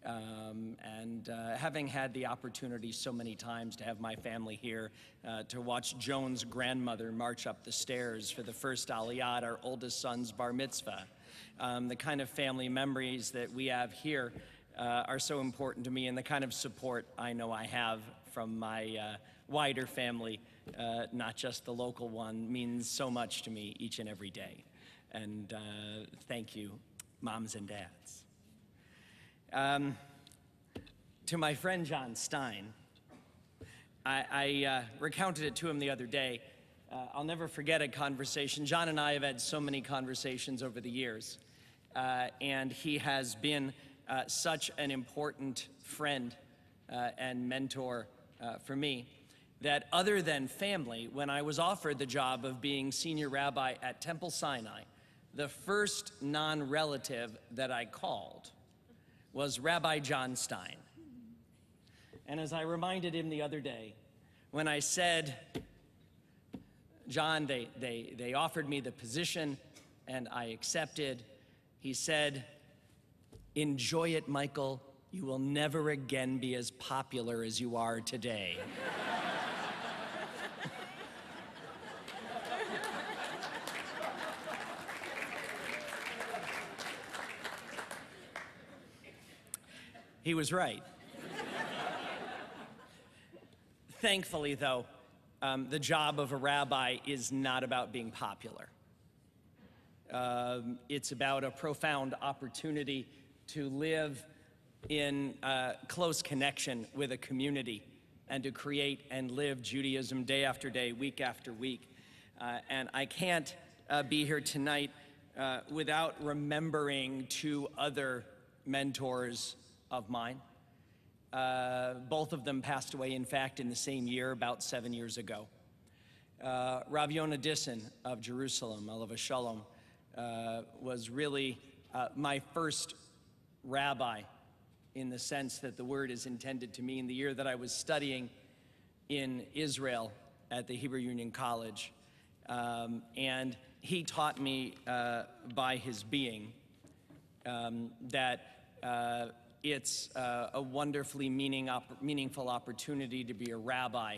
Having had the opportunity so many times to have my family here, to watch Joan's grandmother march up the stairs for the first Aliyah, our oldest son's bar mitzvah, the kind of family memories that we have here are so important to me, and the kind of support I know I have from my wider family, not just the local one, means so much to me each and every day. And thank you, moms and dads. To my friend John Stein, I recounted it to him the other day. I'll never forget a conversation. John and I have had so many conversations over the years, and he has been such an important friend and mentor for me that other than family, when I was offered the job of being senior rabbi at Temple Sinai, the first non-relative that I called was Rabbi John Stein. And as I reminded him the other day, when I said, John, they offered me the position and I accepted, he said, "Enjoy it, Michael. You will never again be as popular as you are today." He was right. Thankfully, though, the job of a rabbi is not about being popular. It's about a profound opportunity to live in close connection with a community and to create and live Judaism day after day, week after week. And I can't be here tonight without remembering two other mentors of mine. Both of them passed away, in fact, in the same year, about 7 years ago. Rabbi Jonathan Stein of Jerusalem, Alav Shalom, was really my first rabbi in the sense that the word is intended to mean, the year that I was studying in Israel at the Hebrew Union College. And he taught me by his being that it's a wonderfully meaningful opportunity to be a rabbi,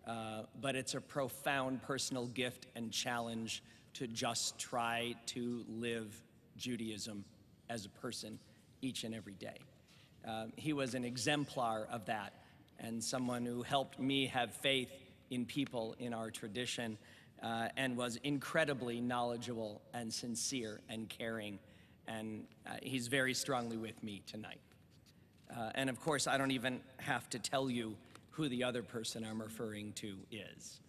but it's a profound personal gift and challenge to just try to live Judaism as a person each and every day. He was an exemplar of that and someone who helped me have faith in people in our tradition and was incredibly knowledgeable and sincere and caring. And he's very strongly with me tonight. And of course, I don't even have to tell you who the other person I'm referring to is.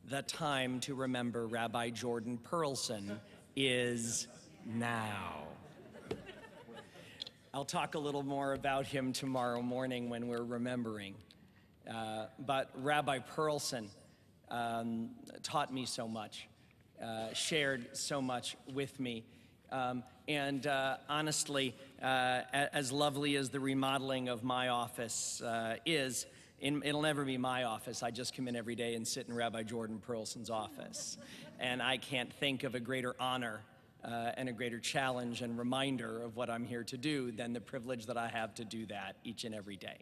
The time to remember Rabbi Jordan Pearlson is now. I'll talk a little more about him tomorrow morning when we're remembering. But Rabbi Pearlson taught me so much, shared so much with me. And honestly, as lovely as the remodeling of my office is, it'll never be my office. I just come in every day and sit in Rabbi Jordan Pearlson's office. And I can't think of a greater honor and a greater challenge and reminder of what I'm here to do than the privilege that I have to do that each and every day.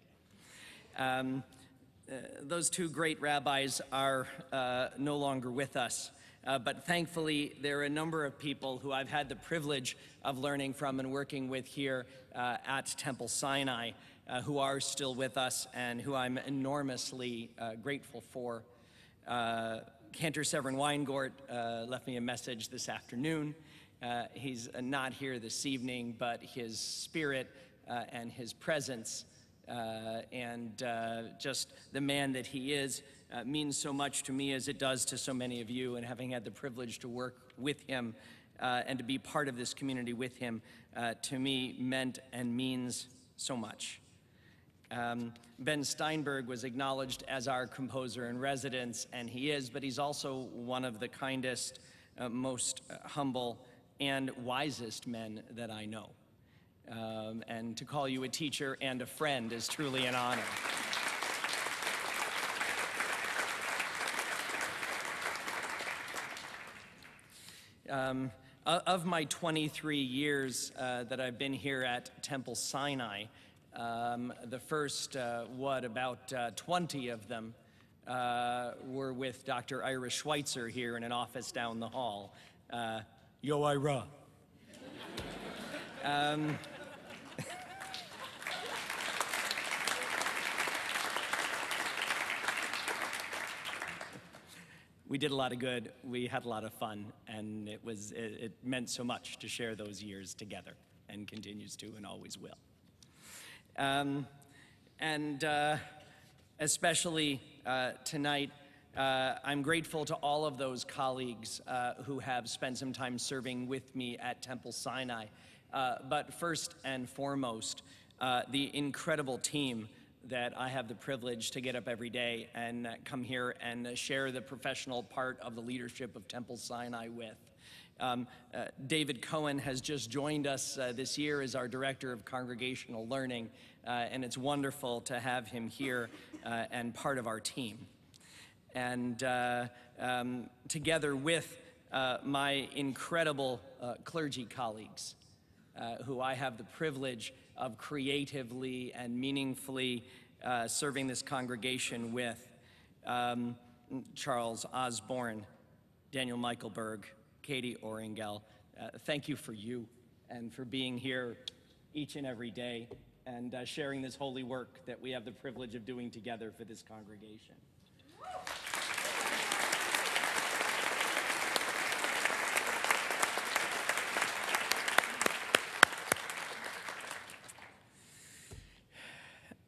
Those two great rabbis are no longer with us. But thankfully, there are a number of people who I've had the privilege of learning from and working with here at Temple Sinai who are still with us and who I'm enormously grateful for. Cantor Severin Weingart left me a message this afternoon. He's not here this evening, but his spirit and his presence and just the man that he is means so much to me as it does to so many of you, and having had the privilege to work with him and to be part of this community with him, to me meant and means so much. Ben Steinberg was acknowledged as our composer in residence, and he is, but he's also one of the kindest, most humble, and wisest men that I know. And to call you a teacher and a friend is truly an honor. Of my 23 years that I've been here at Temple Sinai, the first, about 20 of them were with Dr. Ira Schweitzer here in an office down the hall. Yo, Ira. we did a lot of good, we had a lot of fun, and it meant so much to share those years together, and continues to and always will. Especially tonight, I'm grateful to all of those colleagues who have spent some time serving with me at Temple Sinai. But first and foremost, the incredible team that I have the privilege to get up every day and come here and share the professional part of the leadership of Temple Sinai with. David Cohen has just joined us this year as our Director of Congregational Learning, and it's wonderful to have him here and part of our team. And together with my incredible clergy colleagues, who I have the privilege of creatively and meaningfully serving this congregation with, Charles Osborne, Daniel Michaelberg, Katie Oringel. Thank you for you and for being here each and every day and sharing this holy work that we have the privilege of doing together for this congregation.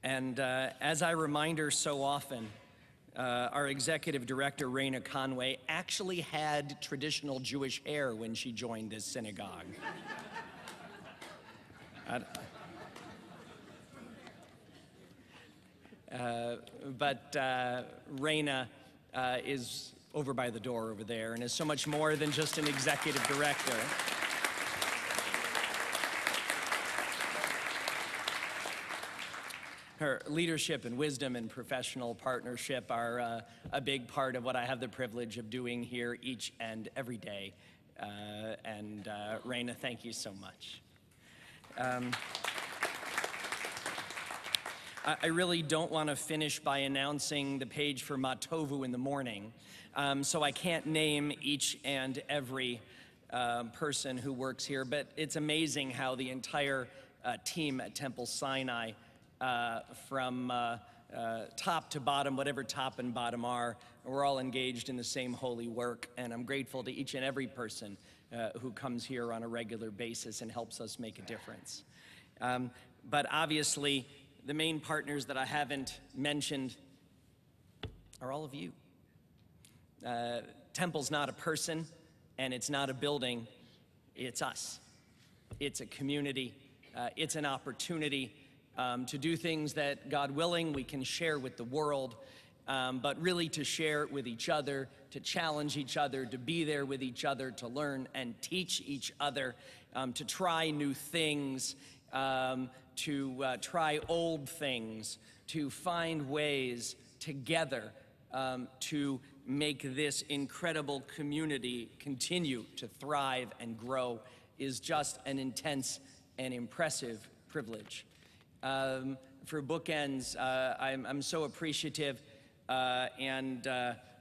And as I remind her so often, our executive director, Raina Conway, actually had traditional Jewish hair when she joined this synagogue. But Raina is over by the door over there and is so much more than just an executive director. Her leadership and wisdom and professional partnership are a big part of what I have the privilege of doing here each and every day. Raina, thank you so much. I really don't want to finish by announcing the page for Matovu in the morning, so I can't name each and every person who works here, but it's amazing how the entire team at Temple Sinai, from top to bottom, whatever top and bottom are, we're all engaged in the same holy work, and I'm grateful to each and every person who comes here on a regular basis and helps us make a difference. But obviously, the main partners that I haven't mentioned are all of you. Temple's not a person, and it's not a building, it's us. It's a community, it's an opportunity to do things that, God willing, we can share with the world, but really to share with each other, to challenge each other, to be there with each other, to learn and teach each other, to try new things, to try old things, to find ways together to make this incredible community continue to thrive and grow is just an intense and impressive privilege. For bookends, I'm so appreciative and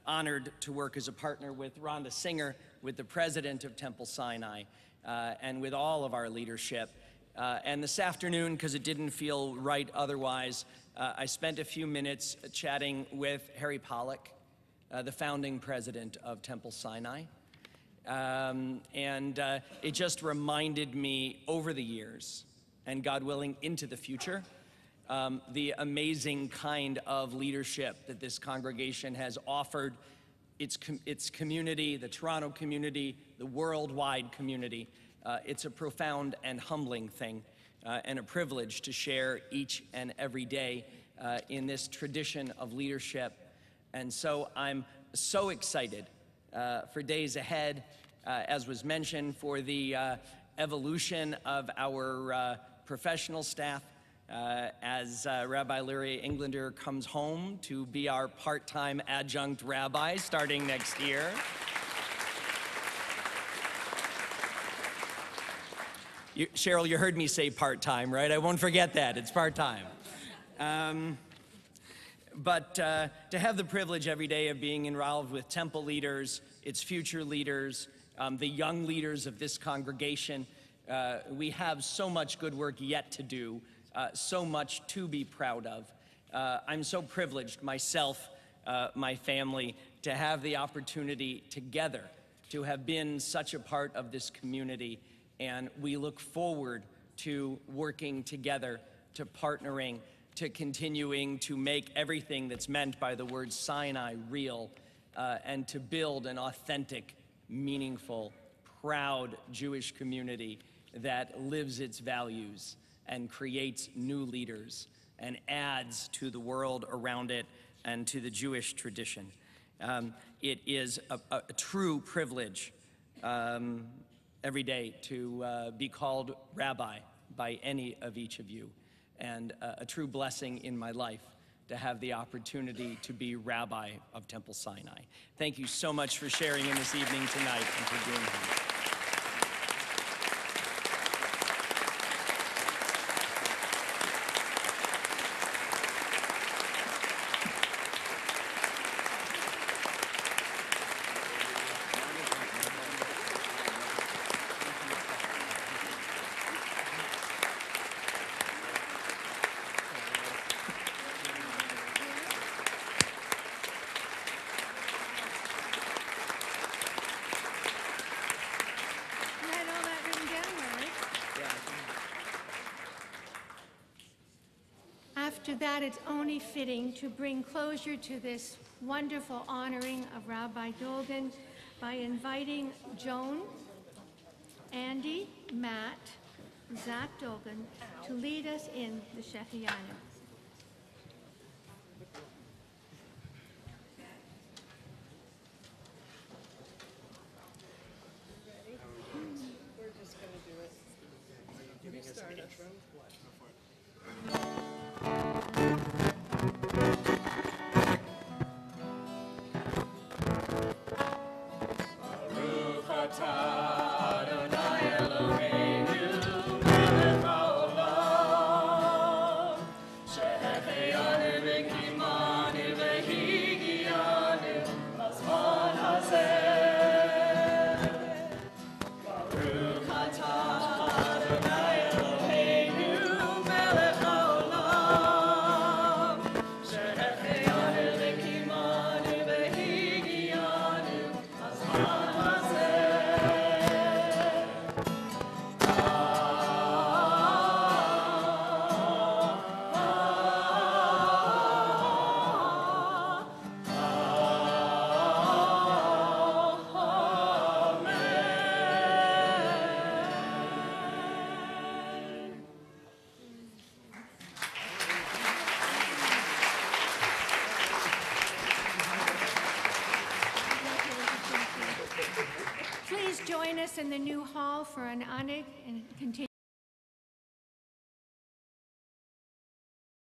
honored to work as a partner with Rhonda Singer, with the president of Temple Sinai, and with all of our leadership. And this afternoon, because it didn't feel right otherwise, I spent a few minutes chatting with Harry Pollack, the founding president of Temple Sinai. It just reminded me over the years, and God willing, into the future, the amazing kind of leadership that this congregation has offered its community, the Toronto community, the worldwide community. It's a profound and humbling thing, and a privilege to share each and every day in this tradition of leadership. And so I'm so excited for days ahead, as was mentioned, for the evolution of our professional staff, as Rabbi Larry Englander comes home to be our part-time adjunct rabbi starting next year. Cheryl, you heard me say part-time, right? I won't forget that, it's part-time. But to have the privilege every day of being involved with Temple leaders, its future leaders, the young leaders of this congregation, we have so much good work yet to do, so much to be proud of. I'm so privileged myself, my family, to have the opportunity together to have been such a part of this community, and we look forward to working together, to partnering, to continuing to make everything that's meant by the word Sinai real, and to build an authentic, meaningful, proud Jewish community that lives its values and creates new leaders and adds to the world around it and to the Jewish tradition. It is a true privilege every day to be called rabbi by any of each of you, and a true blessing in my life to have the opportunity to be rabbi of Temple Sinai. Thank you so much for sharing in this evening tonight and for being here. After that, it's only fitting to bring closure to this wonderful honoring of Rabbi Dolgin by inviting Joan, Andy, Matt, Zach Dolgin to lead us in the Shechianu. We're just going to do it. You start us. Please join us in the new hall for an anig and continue.